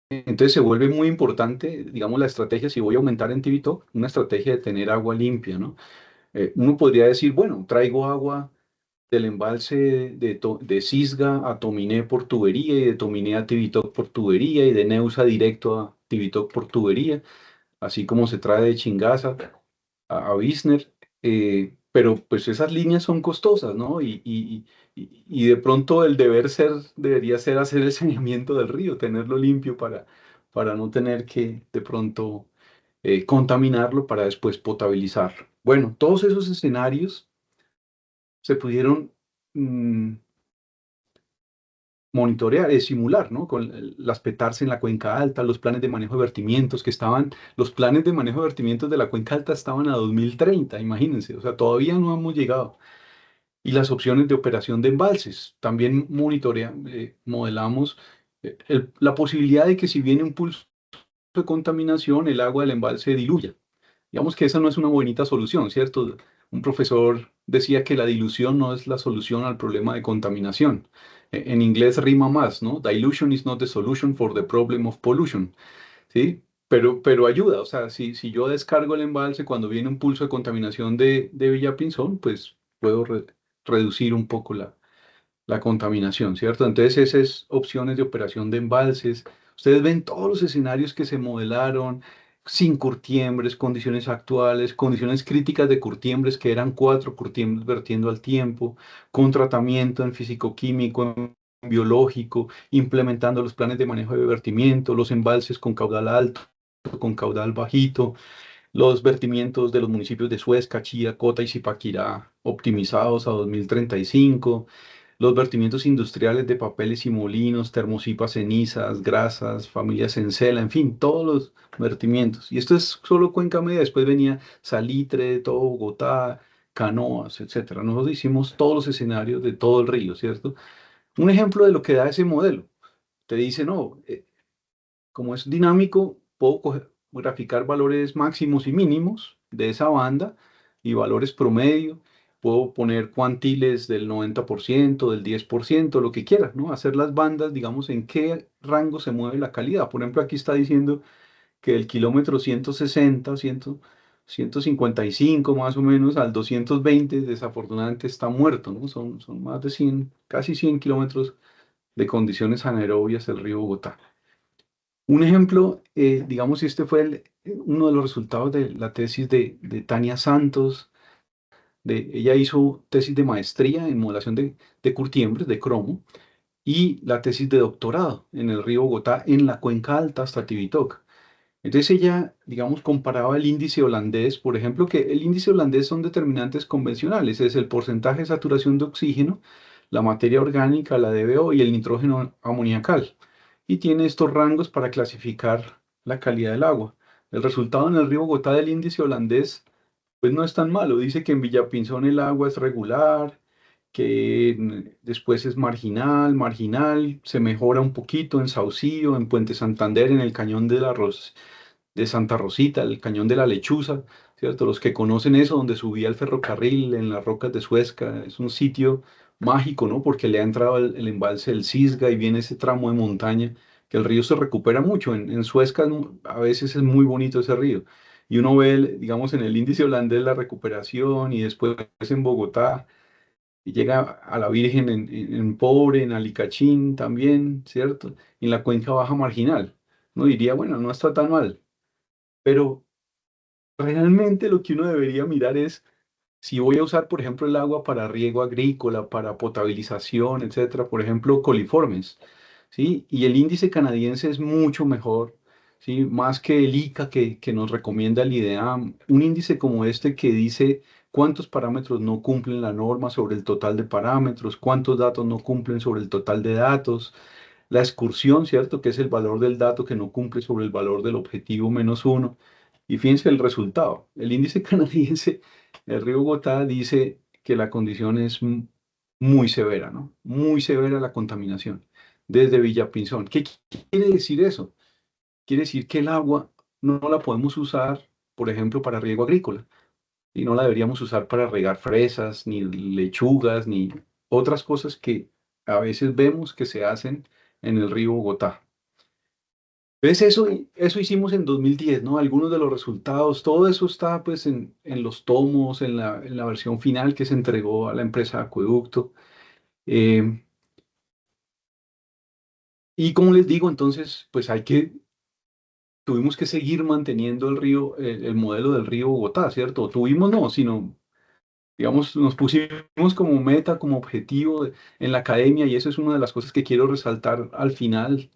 entonces se vuelve muy importante, digamos, la estrategia, si voy a aumentar en Tibitoc, una estrategia de tener agua limpia, ¿no? Uno podría decir, bueno, traigo agua del embalse de Cisga a Tominé por tubería y de Tominé a Tibitoc por tubería y de Neusa directo a Tibitoc por tubería, así como se trae de Chingaza a Visner, pero pues esas líneas son costosas, ¿no? Y de pronto el deber ser debería ser hacer el saneamiento del río, tenerlo limpio para no tener que de pronto contaminarlo para después potabilizarlo. Bueno, todos esos escenarios se pudieron mm, monitorear, simular, ¿no? Con las PETARS en la cuenca alta, los planes de manejo de vertimientos que estaban, los planes de manejo de vertimientos de la cuenca alta estaban a 2030, imagínense, o sea, todavía no hemos llegado. Y las opciones de operación de embalses, también modelamos la posibilidad de que si viene un pulso de contaminación, el agua del embalse diluya. Digamos que esa no es una bonita solución, ¿cierto? Un profesor decía que la dilución no es la solución al problema de contaminación. En inglés rima más, ¿no? Dilution is not the solution for the problem of pollution, ¿sí? Pero ayuda, o sea, si yo descargo el embalse cuando viene un pulso de contaminación de Villapinzón, pues puedo reducir un poco la contaminación, ¿cierto? Entonces, esas es opciones de operación de embalses. Ustedes ven todos los escenarios que se modelaron, sin curtiembres, condiciones actuales, condiciones críticas de curtiembres, que eran 4 curtiembres vertiendo al tiempo, con tratamiento en físico-químico, en biológico, implementando los planes de manejo de vertimiento, los embalses con caudal alto, con caudal bajito, los vertimientos de los municipios de Suezca, Chía, Cota y Zipaquirá optimizados a 2035, los vertimientos industriales de papeles y molinos, termosipas, cenizas, grasas, familias Encela, en fin, todos los vertimientos. Y esto es solo Cuenca Media, después venía Salitre, todo Bogotá, Canoas, etcétera. Nosotros hicimos todos los escenarios de todo el río, ¿cierto? Un ejemplo de lo que da ese modelo. Te dice, no, como es dinámico, puedo graficar valores máximos y mínimos de esa banda y valores promedio. Puedo poner cuantiles del 90%, del 10%, lo que quiera, ¿no? Hacer las bandas, digamos, en qué rango se mueve la calidad. Por ejemplo, aquí está diciendo que el kilómetro 160, 155 más o menos al 220, desafortunadamente está muerto, ¿no? Son más de 100, casi 100 kilómetros de condiciones anaerobias del río Bogotá. Un ejemplo, digamos, y este fue uno de los resultados de la tesis de Tania Santos. Ella hizo tesis de maestría en modelación de curtiembres, de cromo, y la tesis de doctorado en el río Bogotá, en la cuenca alta hasta Tibitoc. Entonces ella, digamos, comparaba el índice holandés, por ejemplo, que el índice holandés son determinantes convencionales, es el porcentaje de saturación de oxígeno, la materia orgánica, la DBO y el nitrógeno amoníacal. Y tiene estos rangos para clasificar la calidad del agua. El resultado en el río Bogotá del índice holandés, pues no es tan malo. Dice que en Villapinzón el agua es regular, que después es marginal, marginal, se mejora un poquito en Saucillo, en Puente Santander, en el Cañón de Santa Rosita, el Cañón de la Lechuza, ¿cierto? Los que conocen eso, donde subía el ferrocarril en las rocas de Suezca, es un sitio mágico, ¿no? Porque le ha entrado el embalse del Cisga y viene ese tramo de montaña que el río se recupera mucho. En Suezca a veces es muy bonito ese río. Y uno ve, digamos, en el índice holandés la recuperación y después en Bogotá y llega a la Virgen en Pobre, en Alicachín también, ¿cierto? Y en la cuenca baja marginal. Uno diría, bueno, no está tan mal, pero realmente lo que uno debería mirar es si voy a usar, por ejemplo, el agua para riego agrícola, para potabilización, etcétera, por ejemplo, coliformes, ¿sí? Y el índice canadiense es mucho mejor, ¿sí? Más que el ICA que nos recomienda el IDEAM. Un índice como este que dice cuántos parámetros no cumplen la norma sobre el total de parámetros, cuántos datos no cumplen sobre el total de datos, la excursión, ¿cierto? Que es el valor del dato que no cumple sobre el valor del objetivo menos uno. Y fíjense el resultado. El índice canadiense, el río Gotá, dice que la condición es muy severa, ¿no? Muy severa la contaminación desde Villapinzón. ¿Qué quiere decir eso? Quiere decir que el agua no la podemos usar, por ejemplo, para riego agrícola y no la deberíamos usar para regar fresas, ni lechugas, ni otras cosas que a veces vemos que se hacen en el río Bogotá. ¿Ves? Eso hicimos en 2010, ¿no? Algunos de los resultados, todo eso está pues en los tomos, en la versión final que se entregó a la empresa Acueducto. Eh, y como les digo, entonces, pues tuvimos que seguir manteniendo el río, el modelo del río Bogotá, ¿cierto? Tuvimos no, sino digamos, nos pusimos como meta, como objetivo en la academia, y eso es una de las cosas que quiero resaltar al final,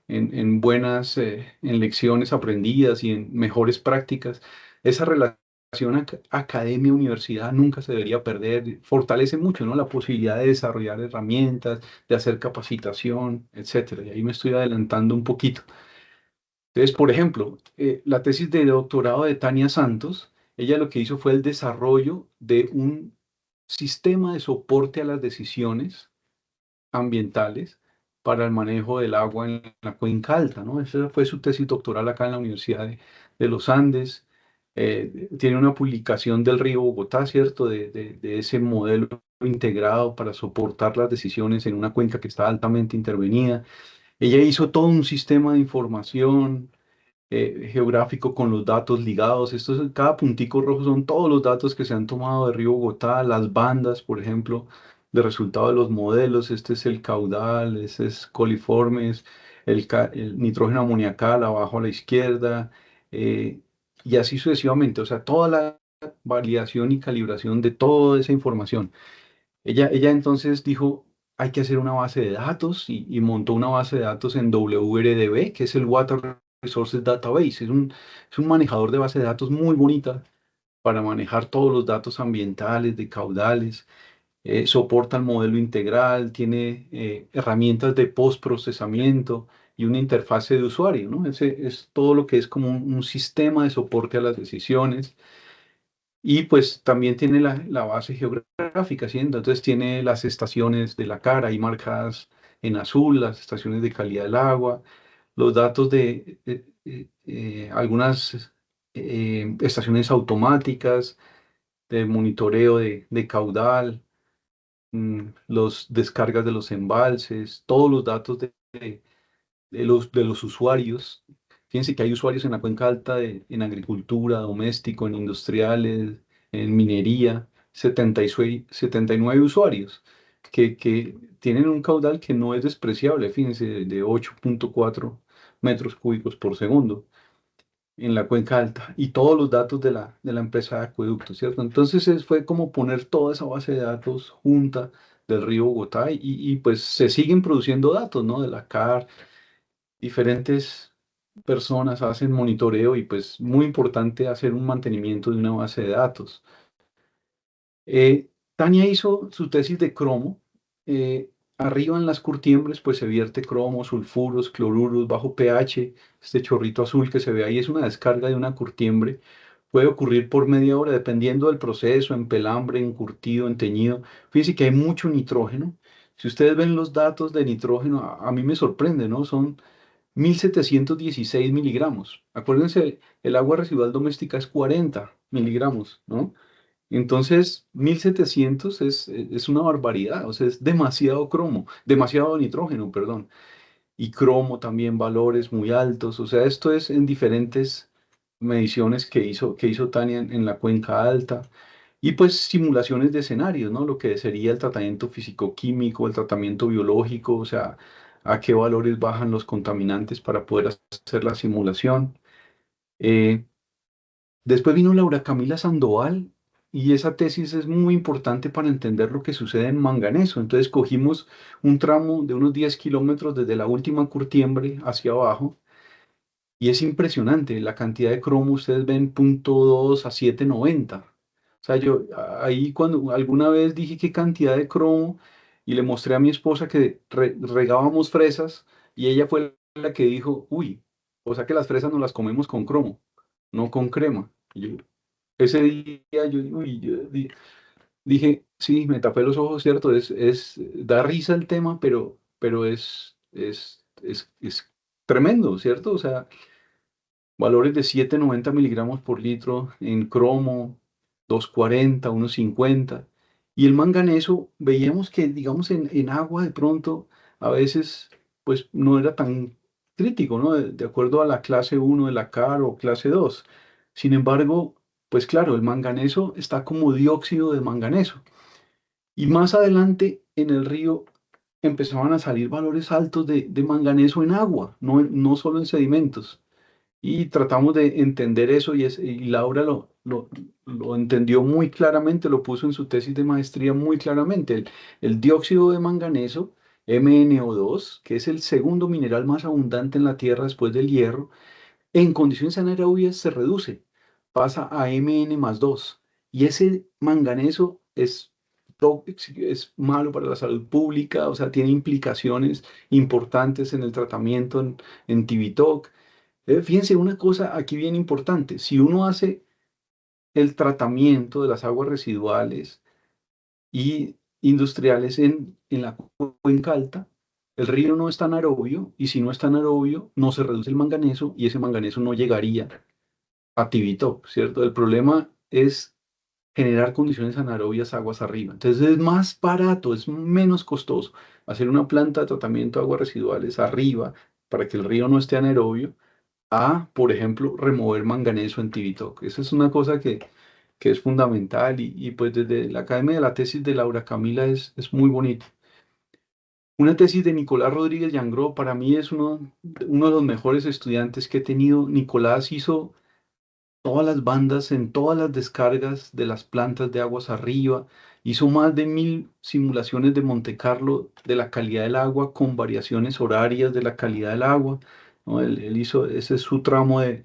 en buenas, en lecciones aprendidas y en mejores prácticas. Esa relación academia-universidad nunca se debería perder, fortalece mucho, ¿no? La posibilidad de desarrollar herramientas, de hacer capacitación, etcétera. Y ahí me estoy adelantando un poquito. Entonces, por ejemplo, la tesis de doctorado de Tania Santos, ella lo que hizo fue el desarrollo de un sistema de soporte a las decisiones ambientales para el manejo del agua en la cuenca alta, ¿no? Esa fue su tesis doctoral acá en la Universidad de los Andes. Tiene una publicación del río Bogotá, ¿cierto? De ese modelo integrado para soportar las decisiones en una cuenca que está altamente intervenida. Ella hizo todo un sistema de información geográfico con los datos ligados. Cada puntico rojo son todos los datos que se han tomado de Río Bogotá, las bandas, por ejemplo, de resultado de los modelos. Este es el caudal, este es coliformes, el nitrógeno amoniacal abajo a la izquierda, eh, y así sucesivamente. O sea, toda la validación y calibración de toda esa información. Ella entonces dijo, hay que hacer una base de datos y montó una base de datos en WRDB, que es el Water Resources Database. Es un manejador de base de datos muy bonita para manejar todos los datos ambientales, de caudales. Soporta el modelo integral, tiene herramientas de postprocesamiento y una interfase de usuario, ¿no? Ese es todo lo que es como un sistema de soporte a las decisiones. Y pues también tiene la base geográfica, ¿sí? Entonces tiene las estaciones de la cara ahí marcadas en azul, las estaciones de calidad del agua, los datos de algunas estaciones automáticas de monitoreo de caudal, los descargas de los embalses, todos los datos de los usuarios. Fíjense que hay usuarios en la cuenca alta en agricultura, doméstico, en industriales, en minería, 79 usuarios que tienen un caudal que no es despreciable, fíjense, de 8,4 metros cúbicos por segundo en la cuenca alta y todos los datos de la empresa de acueducto, ¿cierto? Entonces fue como poner toda esa base de datos junta del río Bogotá y pues se siguen produciendo datos, ¿no? De la CAR, diferentes personas hacen monitoreo y pues muy importante hacer un mantenimiento de una base de datos. Tania hizo su tesis de cromo. Arriba en las curtiembres pues se vierte cromo, sulfuros, cloruros, bajo pH. Este chorrito azul que se ve ahí es una descarga de una curtiembre. Puede ocurrir por media hora dependiendo del proceso, en pelambre, en curtido, en teñido. Fíjense que hay mucho nitrógeno. Si ustedes ven los datos de nitrógeno, a mí me sorprende, ¿no? Son 1.716 miligramos. Acuérdense, el agua residual doméstica es 40. miligramos, ¿no? Entonces, 1700 es una barbaridad, o sea, es demasiado cromo, demasiado nitrógeno, perdón, y cromo también, valores muy altos, o sea, esto es en diferentes mediciones que hizo Tania en la cuenca alta, y pues simulaciones de escenarios, ¿no? Lo que sería el tratamiento físico-químico, el tratamiento biológico, o sea, a qué valores bajan los contaminantes para poder hacer la simulación. Eh, Después vino Laura Camila Sandoval y esa tesis es muy importante para entender lo que sucede en manganeso. Entonces cogimos un tramo de unos 10 kilómetros desde la última curtiembre hacia abajo y es impresionante la cantidad de cromo. Ustedes ven 0,2 a 790. O sea, yo ahí cuando alguna vez dije qué cantidad de cromo y le mostré a mi esposa que regábamos fresas y ella fue la que dijo, uy, o sea que las fresas no las comemos con cromo, no con crema. Y yo, ese día yo dije, sí, me tapé los ojos, cierto, da risa el tema, pero es tremendo, ¿cierto? O sea, valores de 790 miligramos por litro en cromo, 240, 150. Y el manganeso, veíamos que, digamos, en agua de pronto, a veces, pues no era tan crítico, ¿no? De acuerdo a la clase uno de la CAR o clase 2. Sin embargo, pues claro, el manganeso está como dióxido de manganeso. Y más adelante en el río empezaban a salir valores altos de manganeso en agua, no solo en sedimentos. Y tratamos de entender eso y Laura lo entendió muy claramente, lo puso en su tesis de maestría muy claramente. El dióxido de manganeso, MnO2, que es el segundo mineral más abundante en la Tierra después del hierro, en condiciones anaerobias se reduce, pasa a Mn+2. Y ese manganeso es tóxico, es malo para la salud pública, o sea, tiene implicaciones importantes en el tratamiento en TB-Talk. Fíjense una cosa aquí bien importante, si uno hace el tratamiento de las aguas residuales y industriales en la cuenca alta, el río no es tan anaerobio y si no es tan anaerobio no se reduce el manganeso y ese manganeso no llegaría a Tibito, ¿cierto? El problema es generar condiciones anaerobias aguas arriba. Entonces es más barato, es menos costoso hacer una planta de tratamiento de aguas residuales arriba para que el río no esté anaerobio a, por ejemplo, remover manganeso en Tivitok. Esa es una cosa que es fundamental y pues desde la Academia de la tesis de Laura Camila es muy bonito. Una tesis de Nicolás Rodríguez Yangró, para mí es uno de los mejores estudiantes que he tenido. Nicolás hizo todas las bandas en todas las descargas de las plantas de aguas arriba, hizo más de 1000 simulaciones de Monte Carlo de la calidad del agua con variaciones horarias de la calidad del agua, ¿no? Él hizo, ese es su tramo de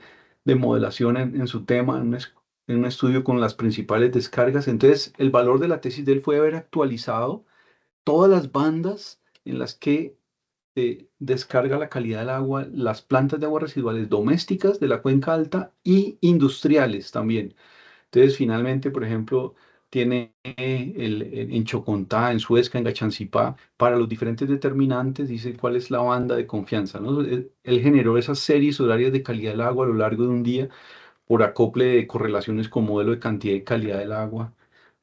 modelación en su tema, en un estudio con las principales descargas. Entonces, el valor de la tesis de él fue haber actualizado todas las bandas en las que descarga la calidad del agua, las plantas de aguas residuales domésticas de la cuenca alta y industriales también. Entonces, finalmente, por ejemplo, tiene en Chocontá, en Suezca, en Gachancipá, para los diferentes determinantes, dice cuál es la banda de confianza, ¿no? Él generó esas series horarias de calidad del agua a lo largo de un día por acople de correlaciones con modelo de cantidad y calidad del agua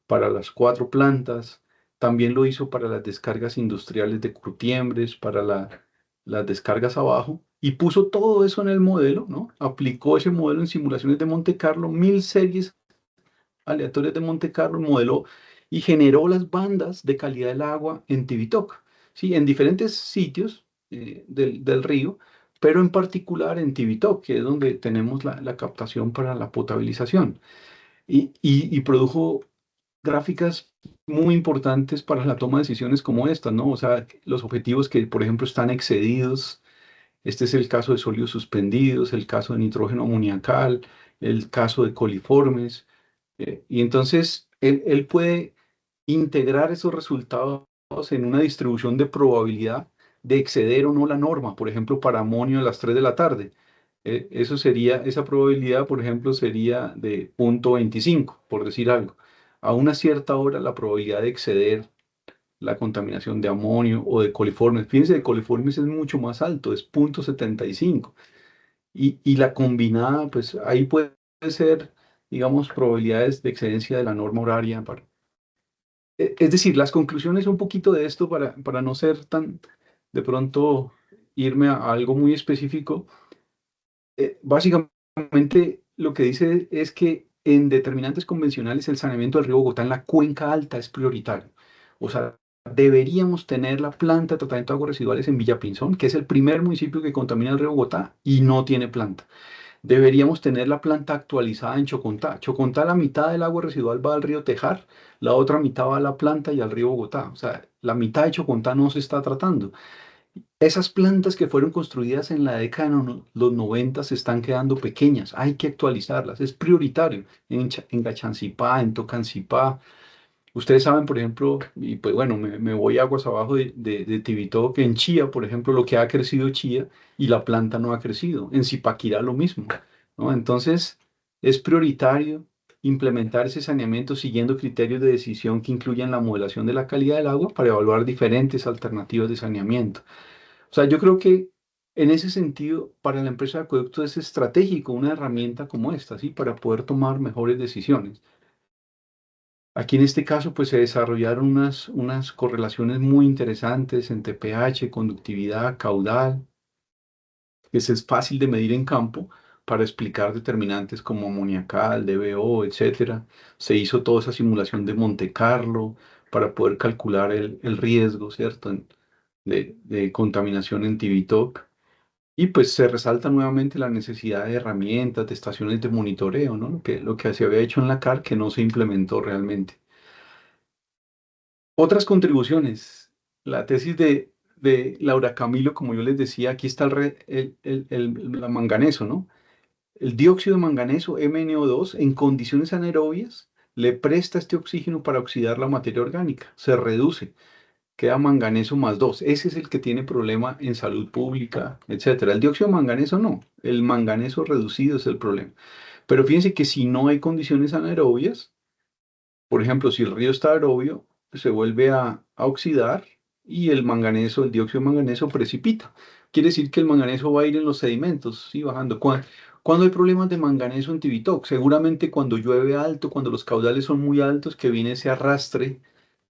para las 4 plantas. También lo hizo para las descargas industriales de Curtiembres, para las descargas abajo, y puso todo eso en el modelo, ¿no? Aplicó ese modelo en simulaciones de Monte Carlo, 1000 series aleatorias de Monte Carlo, modeló y generó las bandas de calidad del agua en Tivitok, ¿sí? En diferentes sitios del río, pero en particular en Tivitok, que es donde tenemos la captación para la potabilización. Y produjo gráficas muy importantes para la toma de decisiones como esta, ¿no? O sea, los objetivos que, por ejemplo, están excedidos. Este es el caso de sólidos suspendidos, el caso de nitrógeno amoniacal, el caso de coliformes. Y entonces, él puede integrar esos resultados en una distribución de probabilidad de exceder o no la norma, por ejemplo, para amonio a las 3 de la tarde. Esa probabilidad, por ejemplo, sería de 0,25, por decir algo. A una cierta hora, la probabilidad de exceder la contaminación de amonio o de coliformes, fíjense, de coliformes es mucho más alto, es 0,75. Y la combinada, pues ahí puede ser digamos, probabilidades de excedencia de la norma horaria. Es decir, las conclusiones un poquito de esto para no ser tan, de pronto, irme a algo muy específico. Básicamente lo que dice es que en determinantes convencionales el saneamiento del río Bogotá en la cuenca alta es prioritario. O sea, deberíamos tener la planta de tratamiento de aguas residuales en Villapinzón, que es el primer municipio que contamina el río Bogotá y no tiene planta. Deberíamos tener la planta actualizada en Chocontá. Chocontá, la mitad del agua residual va al río Tejar, la otra mitad va a la planta y al río Bogotá. O sea, la mitad de Chocontá no se está tratando. Esas plantas que fueron construidas en la década de los 90 se están quedando pequeñas, hay que actualizarlas, es prioritario en Gachancipá, en Tocancipá. Ustedes saben, por ejemplo, y pues bueno, me voy aguas abajo de Tibito, que en Chía, por ejemplo, lo que ha crecido Chía y la planta no ha crecido. En Zipaquirá lo mismo, ¿no? Entonces, es prioritario implementar ese saneamiento siguiendo criterios de decisión que incluyan la modelación de la calidad del agua para evaluar diferentes alternativas de saneamiento. O sea, yo creo que en ese sentido, para la empresa de acueducto es estratégico una herramienta como esta, ¿sí? Para poder tomar mejores decisiones. Aquí en este caso, pues se desarrollaron unas correlaciones muy interesantes entre pH, conductividad, caudal, que es fácil de medir en campo para explicar determinantes como amoniacal, DBO, etcétera. Se hizo toda esa simulación de Monte Carlo para poder calcular el riesgo, ¿cierto? De contaminación en Tibitoc. Y pues se resalta nuevamente la necesidad de herramientas, de estaciones de monitoreo, ¿no? Lo que se había hecho en la CAR que no se implementó realmente. Otras contribuciones. La tesis de Laura Camilo, como yo les decía, aquí está la manganeso, ¿no? El dióxido de manganeso, MnO2, en condiciones anaerobias, le presta este oxígeno para oxidar la materia orgánica. Se reduce, queda manganeso más 2. Ese es el que tiene problema en salud pública, etcétera. El dióxido de manganeso no. El manganeso reducido es el problema. Pero fíjense que si no hay condiciones anaerobias, por ejemplo, si el río está aerobio, se vuelve a oxidar y el manganeso, el dióxido de manganeso precipita. Quiere decir que el manganeso va a ir en los sedimentos, ¿sí? Bajando. ¿Cuándo hay problemas de manganeso en Tibitoc? Seguramente cuando llueve alto, cuando los caudales son muy altos, que viene ese arrastre,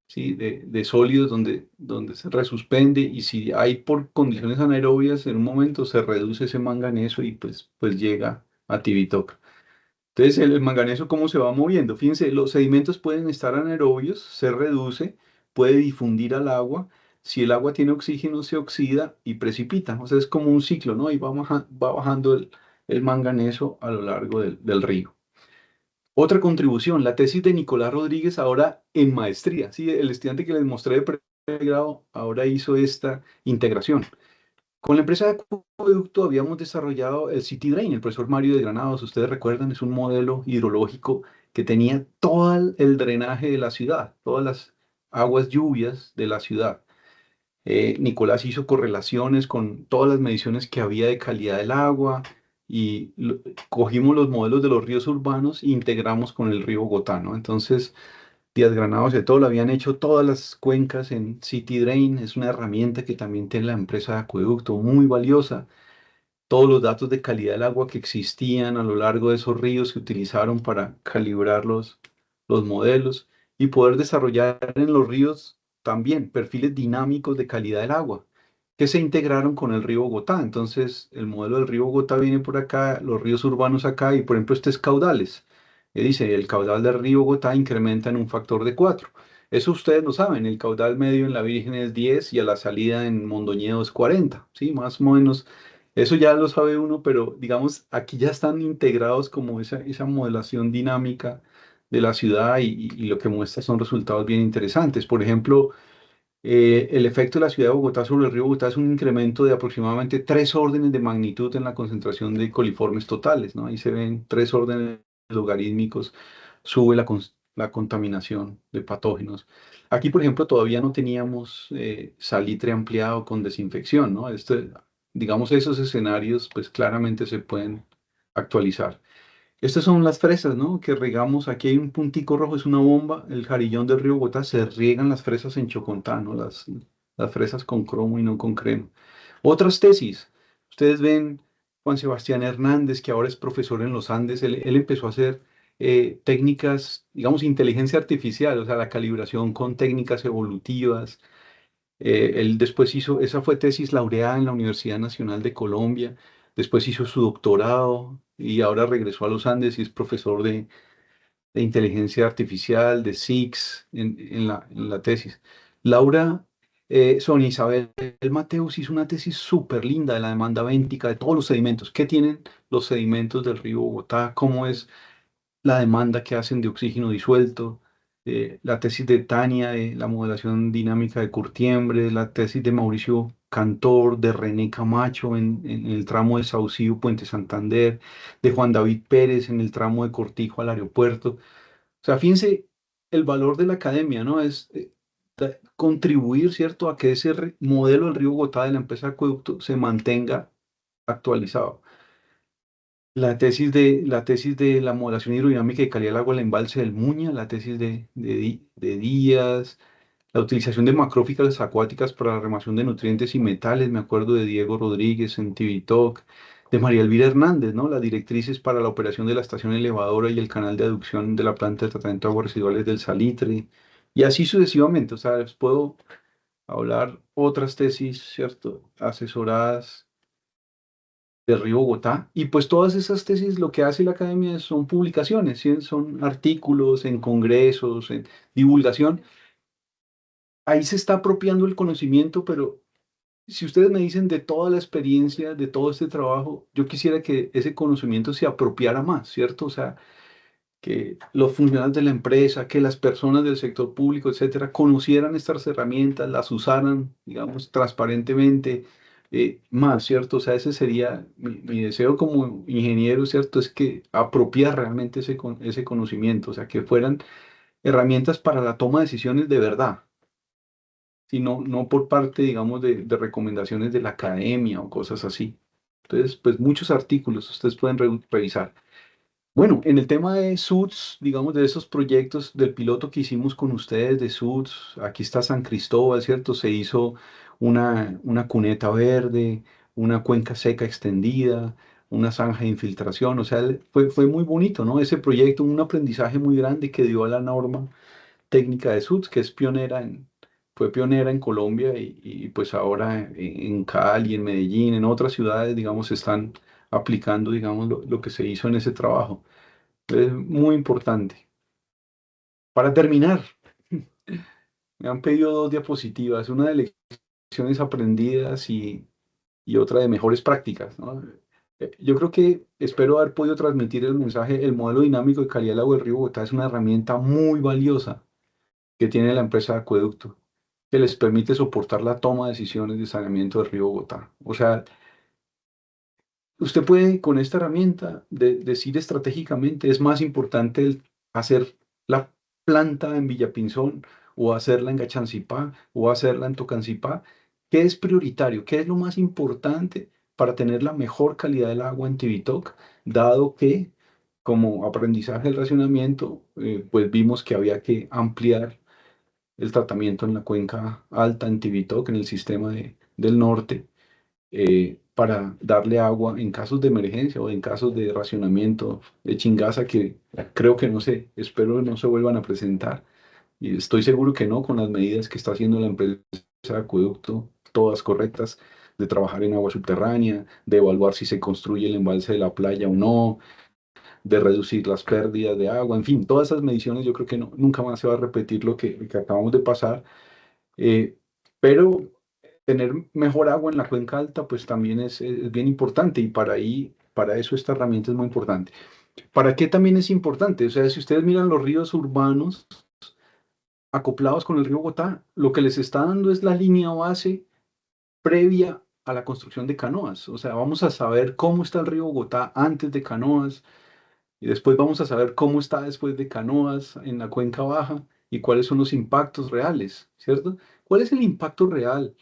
¿sí? de sólidos donde se resuspende y si hay por condiciones anaerobias, en un momento se reduce ese manganeso y pues llega a Tibitoc. Entonces, el manganeso, ¿cómo se va moviendo? Fíjense, los sedimentos pueden estar anaerobios, se reduce, puede difundir al agua. Si el agua tiene oxígeno, se oxida y precipita. O sea, es como un ciclo, ¿no? Y va bajando el manganeso a lo largo del río. Otra contribución, la tesis de Nicolás Rodríguez ahora en maestría. Sí, el estudiante que les mostré de pregrado ahora hizo esta integración. Con la empresa de acueducto habíamos desarrollado el City Drain, el profesor Mario de Granados, ustedes recuerdan, es un modelo hidrológico que tenía todo el drenaje de la ciudad, todas las aguas lluvias de la ciudad. Nicolás hizo correlaciones con todas las mediciones que había de calidad del agua y cogimos los modelos de los ríos urbanos e integramos con el río Bogotá, ¿no? Entonces, Díaz Granados de todo lo habían hecho todas las cuencas en City Drain, es una herramienta que también tiene la empresa de acueducto, muy valiosa. Todos los datos de calidad del agua que existían a lo largo de esos ríos se utilizaron para calibrar los modelos y poder desarrollar en los ríos también perfiles dinámicos de calidad del agua que se integraron con el río Bogotá. Entonces, el modelo del río Bogotá viene por acá, los ríos urbanos acá y, por ejemplo, este es caudales. Dice, el caudal del río Bogotá incrementa en un factor de 4. Eso ustedes lo saben, el caudal medio en la Virgen es 10 y a la salida en Mondoñedo es 40, ¿sí? Más o menos, eso ya lo sabe uno, pero digamos, aquí ya están integrados como esa modelación dinámica de la ciudad y lo que muestra son resultados bien interesantes. Por ejemplo, el efecto de la ciudad de Bogotá sobre el río Bogotá es un incremento de aproximadamente 3 órdenes de magnitud en la concentración de coliformes totales, ¿no? Ahí se ven 3 órdenes logarítmicos, sube la contaminación de patógenos. Aquí, por ejemplo, todavía no teníamos salitre ampliado con desinfección, ¿no? Digamos, esos escenarios, pues claramente se pueden actualizar. Estas son las fresas, ¿no? Que regamos. Aquí hay un puntico rojo, es una bomba. El Jarillón del río Bogotá se riegan las fresas en Chocontá, ¿no? Las fresas con cromo y no con crema. Otras tesis. Ustedes ven Juan Sebastián Hernández, que ahora es profesor en los Andes. Él empezó a hacer técnicas, digamos, inteligencia artificial, o sea, la calibración con técnicas evolutivas. Él después hizo, esa fue tesis laureada en la Universidad Nacional de Colombia, después hizo su doctorado y ahora regresó a los Andes y es profesor de inteligencia artificial, de SIX, en la tesis. Laura, Sonia Isabel Mateus hizo una tesis súper linda de la demanda béntica, de todos los sedimentos. ¿Qué tienen los sedimentos del río Bogotá? ¿Cómo es la demanda que hacen de oxígeno disuelto? La tesis de Tania de la modelación dinámica de Curtiembre, la tesis de Mauricio Cantor, de René Camacho en el tramo de Saucillo, Puente Santander, de Juan David Pérez en el tramo de Cortijo al aeropuerto. O sea, fíjense el valor de la academia, ¿no? Es contribuir, ¿cierto?, a que ese modelo del río Bogotá de la empresa de acueducto se mantenga actualizado. La tesis de la modelación hidrodinámica y calidad del agua del embalse del Muña, la tesis de Díaz, la utilización de macrófilas acuáticas para la remoción de nutrientes y metales, me acuerdo de Diego Rodríguez en Tivitoc, de María Elvira Hernández, ¿no? Las directrices para la operación de la estación elevadora y el canal de aducción de la planta de tratamiento de aguas residuales del Salitre, y así sucesivamente. O sea, les puedo hablar otras tesis, ¿cierto?, asesoradas del Río Bogotá. Y pues todas esas tesis lo que hace la academia son publicaciones, ¿sí? Son artículos en congresos, en divulgación. Ahí se está apropiando el conocimiento, pero si ustedes me dicen de toda la experiencia, de todo este trabajo, yo quisiera que ese conocimiento se apropiara más, ¿cierto? O sea, que los funcionarios de la empresa, que las personas del sector público, etcétera, conocieran estas herramientas, las usaran, digamos, transparentemente, más, ¿cierto? O sea, ese sería mi deseo como ingeniero, ¿cierto? Es que apropiar realmente ese conocimiento, o sea, que fueran herramientas para la toma de decisiones de verdad, sino no por parte, digamos, de recomendaciones de la academia o cosas así. Entonces, pues muchos artículos ustedes pueden revisar. Bueno, en el tema de SUDS, digamos, de esos proyectos del piloto que hicimos con ustedes de SUDS, aquí está San Cristóbal, ¿cierto? Se hizo una cuneta verde, una cuenca seca extendida, una zanja de infiltración, o sea, fue muy bonito, ¿no? Ese proyecto, un aprendizaje muy grande que dio a la norma técnica de SUDS, que es fue pionera en Colombia pues ahora en Cali, en Medellín, en otras ciudades, digamos, están aplicando, digamos, lo que se hizo en ese trabajo. Es muy importante. Para terminar, me han pedido dos diapositivas, una de lecciones aprendidas y otra de mejores prácticas, ¿no? Yo creo que espero haber podido transmitir el mensaje. El modelo dinámico de calidad del agua del río Bogotá es una herramienta muy valiosa que tiene la empresa de acueducto, que les permite soportar la toma de decisiones de saneamiento del río Bogotá. O sea, usted puede con esta herramienta decir estratégicamente, es más importante hacer la planta en Villapinzón o hacerla en Gachancipá o hacerla en Tocancipá. ¿Qué es prioritario? ¿Qué es lo más importante para tener la mejor calidad del agua en Tivitoc? Dado que como aprendizaje del racionamiento, pues vimos que había que ampliar el tratamiento en la cuenca alta en Tivitoc, en el sistema del norte, para darle agua en casos de emergencia o en casos de racionamiento de Chingaza que creo que no sé, espero no se vuelvan a presentar. Y estoy seguro que no, con las medidas que está haciendo la empresa de acueducto, todas correctas, de trabajar en agua subterránea, de evaluar si se construye el embalse de la playa o no, de reducir las pérdidas de agua, en fin, todas esas mediciones yo creo que no, nunca más se va a repetir lo que acabamos de pasar. eh, pero tener mejor agua en la cuenca alta, pues también es bien importante y para eso esta herramienta es muy importante. ¿Para qué también es importante? O sea, si ustedes miran los ríos urbanos acoplados con el río Bogotá, lo que les está dando es la línea base previa a la construcción de canoas. O sea, vamos a saber cómo está el río Bogotá antes de canoas y después vamos a saber cómo está después de canoas en la cuenca baja y cuáles son los impactos reales, ¿cierto? ¿Cuál es el impacto real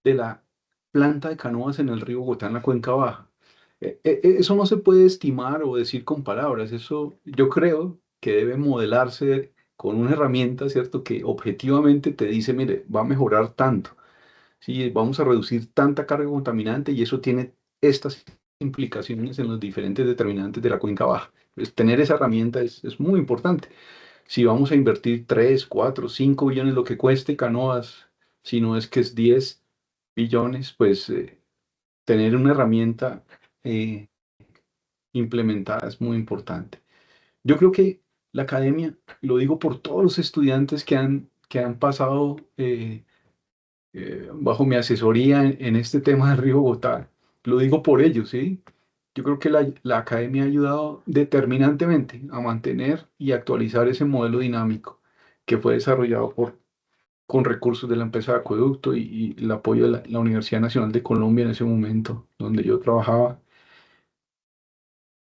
de la planta de canoas en el río Bogotá en la cuenca baja? Eso no se puede estimar o decir con palabras, eso yo creo que debe modelarse con una herramienta, ¿cierto? Que objetivamente te dice, mire, va a mejorar tanto, ¿sí? Vamos a reducir tanta carga contaminante y eso tiene estas implicaciones en los diferentes determinantes de la cuenca baja. tener esa herramienta es muy importante. Si vamos a invertir 3 4 5 billones, lo que cueste Canoas, si no es que es 10 billones, pues tener una herramienta eh, implementada es muy importante. Yo creo que la academia, lo digo por todos los estudiantes que han pasado bajo mi asesoría en este tema del río Bogotá, lo digo por ellos, ¿sí? Yo creo que la academia ha ayudado determinantemente a mantener y actualizar ese modelo dinámico que fue desarrollado con recursos de la empresa de acueducto y el apoyo de la Universidad Nacional de Colombia en ese momento, donde yo trabajaba.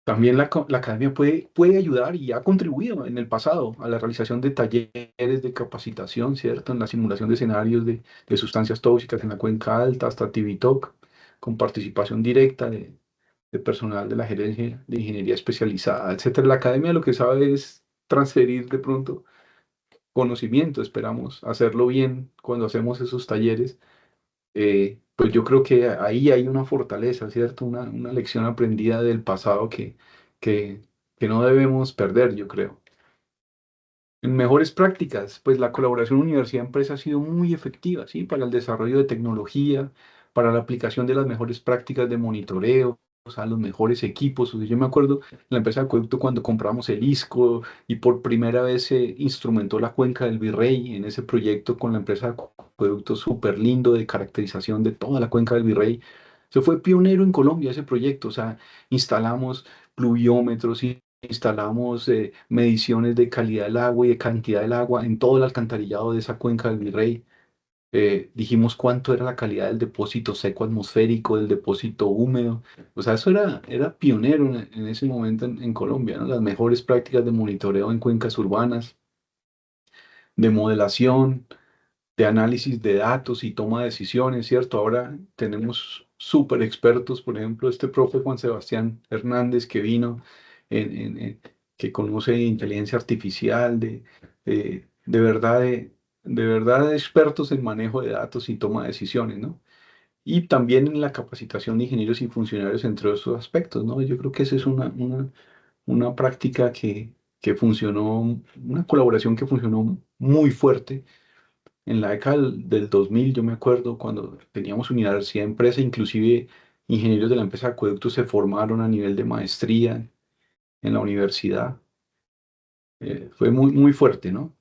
También la academia puede ayudar y ha contribuido en el pasado a la realización de talleres de capacitación, ¿cierto? En la simulación de escenarios de sustancias tóxicas en la cuenca alta, hasta TIVITOC, con participación directa de personal de la gerencia de ingeniería especializada, etcétera. La academia lo que sabe es transferir de pronto conocimiento. Esperamos hacerlo bien cuando hacemos esos talleres. Pues yo creo que ahí hay una fortaleza, ¿cierto? Una lección aprendida del pasado que, que no debemos perder, yo creo. En mejores prácticas, pues la colaboración universidad-empresa ha sido muy efectiva, ¿sí? Para el desarrollo de tecnología, para la aplicación de las mejores prácticas de monitoreo, o sea, los mejores equipos. O sea, yo me acuerdo en la empresa de acueducto cuando compramos el ISCO y por primera vez se instrumentó la cuenca del Virrey en ese proyecto con la empresa de acueducto súper lindo de caracterización de toda la cuenca del Virrey. Se fue pionero en Colombia ese proyecto, o sea, instalamos pluviómetros, instalamos mediciones de calidad del agua y de cantidad del agua en todo el alcantarillado de esa cuenca del Virrey. Dijimos cuánto era la calidad del depósito seco atmosférico, del depósito húmedo. O sea, eso era pionero en ese momento en Colombia, ¿no? Las mejores prácticas de monitoreo en cuencas urbanas, de modelación, de análisis de datos y toma de decisiones, ¿cierto? Ahora tenemos súper expertos, por ejemplo, este profe Juan Sebastián Hernández que vino, que conoce inteligencia artificial, de verdad expertos en manejo de datos y toma de decisiones, ¿no? Y también en la capacitación de ingenieros y funcionarios entre otros aspectos, ¿no? Yo creo que esa es una práctica que funcionó, una colaboración que funcionó muy fuerte en la década del 2000. Yo me acuerdo cuando teníamos universidad empresa, inclusive ingenieros de la empresa de acueductos se formaron a nivel de maestría en la universidad. Fue muy, muy fuerte, ¿no?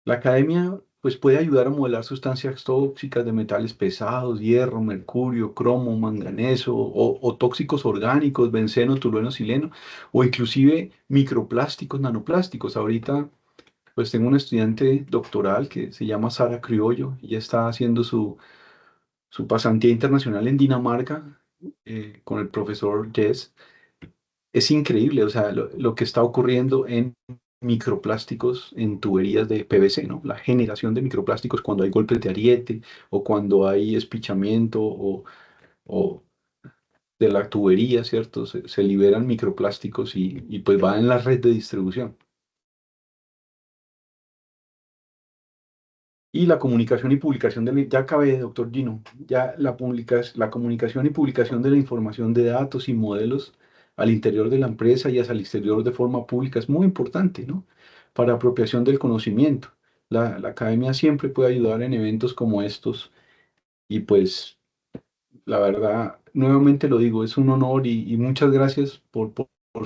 La academia pues puede ayudar a modelar sustancias tóxicas de metales pesados, hierro, mercurio, cromo, manganeso o tóxicos orgánicos, benceno, tolueno, sileno o inclusive microplásticos, nanoplásticos. Ahorita pues tengo una estudiante doctoral que se llama Sara Criollo. Ella está haciendo su pasantía internacional en Dinamarca con el profesor Jess. Es increíble, o sea, lo que está ocurriendo en microplásticos en tuberías de PVC, ¿no? La generación de microplásticos cuando hay golpes de ariete o cuando hay espichamiento o de la tubería, ¿cierto? Se liberan microplásticos y pues va en la red de distribución. Y la comunicación y publicación ya acabé, doctor Gino, ya la comunicación y publicación de la información de datos y modelos al interior de la empresa y hacia el exterior de forma pública es muy importante, ¿no? Para apropiación del conocimiento. La academia siempre puede ayudar en eventos como estos y pues la verdad, nuevamente lo digo, es un honor y muchas gracias por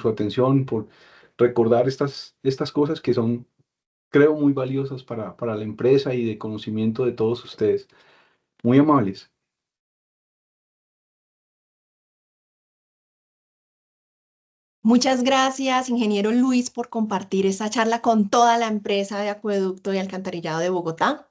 su atención, por recordar estas cosas que son, creo, muy valiosas para la empresa y de conocimiento de todos ustedes. Muy amables. Muchas gracias, ingeniero Luis, por compartir esta charla con toda la empresa de acueducto y alcantarillado de Bogotá.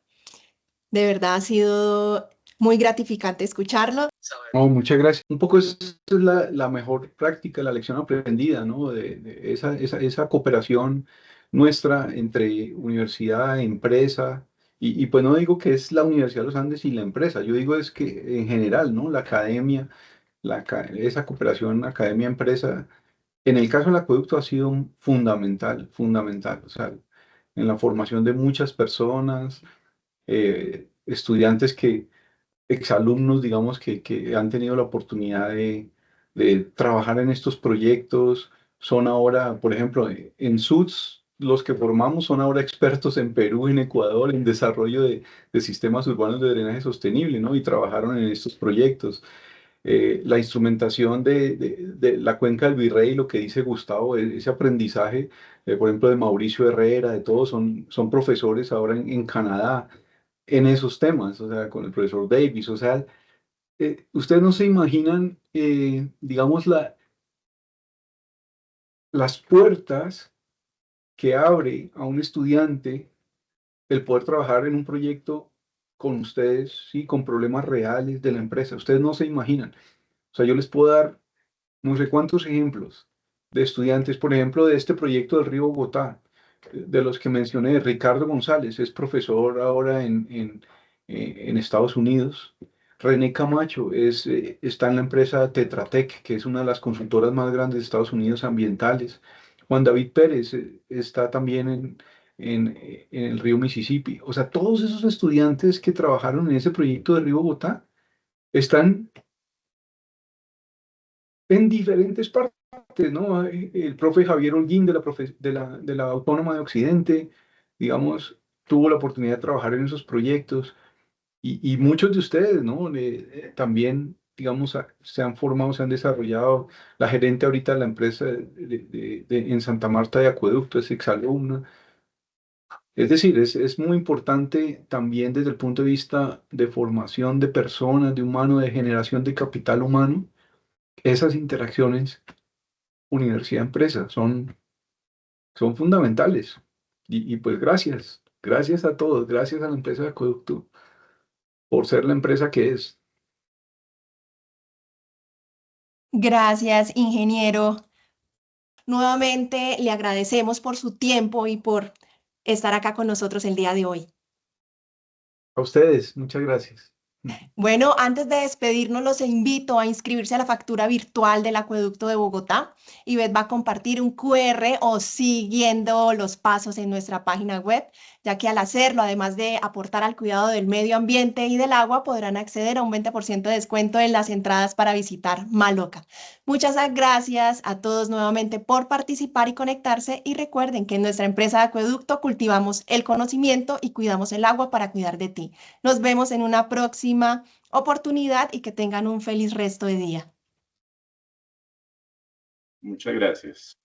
De verdad ha sido muy gratificante escucharlo. No, muchas gracias. Un poco es la mejor práctica, la lección aprendida, ¿no? De esa cooperación nuestra entre universidad, empresa, y pues no digo que es la Universidad de los Andes y la empresa, yo digo es que en general, ¿no? La academia, esa cooperación academia-empresa, en el caso del acueducto ha sido fundamental, fundamental, o sea, en la formación de muchas personas, estudiantes exalumnos, digamos, que han tenido la oportunidad de trabajar en estos proyectos, son ahora, por ejemplo, en SUDS, los que formamos son ahora expertos en Perú, en Ecuador, en desarrollo de sistemas urbanos de drenaje sostenible, ¿no? Y trabajaron en estos proyectos. La instrumentación de la cuenca del Virrey, lo que dice Gustavo, ese aprendizaje, por ejemplo, de Mauricio Herrera, de todos, son profesores ahora en Canadá en esos temas, o sea, con el profesor Davis, o sea, ustedes no se imaginan, digamos, las puertas que abre a un estudiante el poder trabajar en un proyecto con ustedes, sí, con problemas reales de la empresa. Ustedes no se imaginan. O sea, yo les puedo dar no sé cuántos ejemplos de estudiantes, por ejemplo, de este proyecto del Río Bogotá, de los que mencioné. Ricardo González es profesor ahora en Estados Unidos. René Camacho está en la empresa Tetra Tech, que es una de las consultoras más grandes de Estados Unidos ambientales. Juan David Pérez está también en el río Mississippi. O sea, todos esos estudiantes que trabajaron en ese proyecto del Río Bogotá están en diferentes partes, ¿no? El profe Javier Holguín de la Autónoma de Occidente, digamos, tuvo la oportunidad de trabajar en esos proyectos y muchos de ustedes, ¿no? También, digamos, se han formado, se han desarrollado. La gerente ahorita de la empresa en Santa Marta de Acueducto es exalumna. Es decir, es muy importante también desde el punto de vista de formación de personas, de humano, de generación de capital humano, esas interacciones universidad-empresa son fundamentales. Y pues gracias a todos, gracias a la empresa de Acueducto por ser la empresa que es. Gracias, ingeniero. Nuevamente le agradecemos por su tiempo y por estar acá con nosotros el día de hoy. A ustedes, muchas gracias. Bueno, antes de despedirnos, los invito a inscribirse a la factura virtual del Acueducto de Bogotá. Ivette va a compartir un QR o siguiendo los pasos en nuestra página web, ya que al hacerlo, además de aportar al cuidado del medio ambiente y del agua, podrán acceder a un 20% de descuento en las entradas para visitar Maloca. Muchas gracias a todos nuevamente por participar y conectarse y recuerden que en nuestra empresa de Acueducto cultivamos el conocimiento y cuidamos el agua para cuidar de ti. Nos vemos en una próxima oportunidad y que tengan un feliz resto de día. Muchas gracias.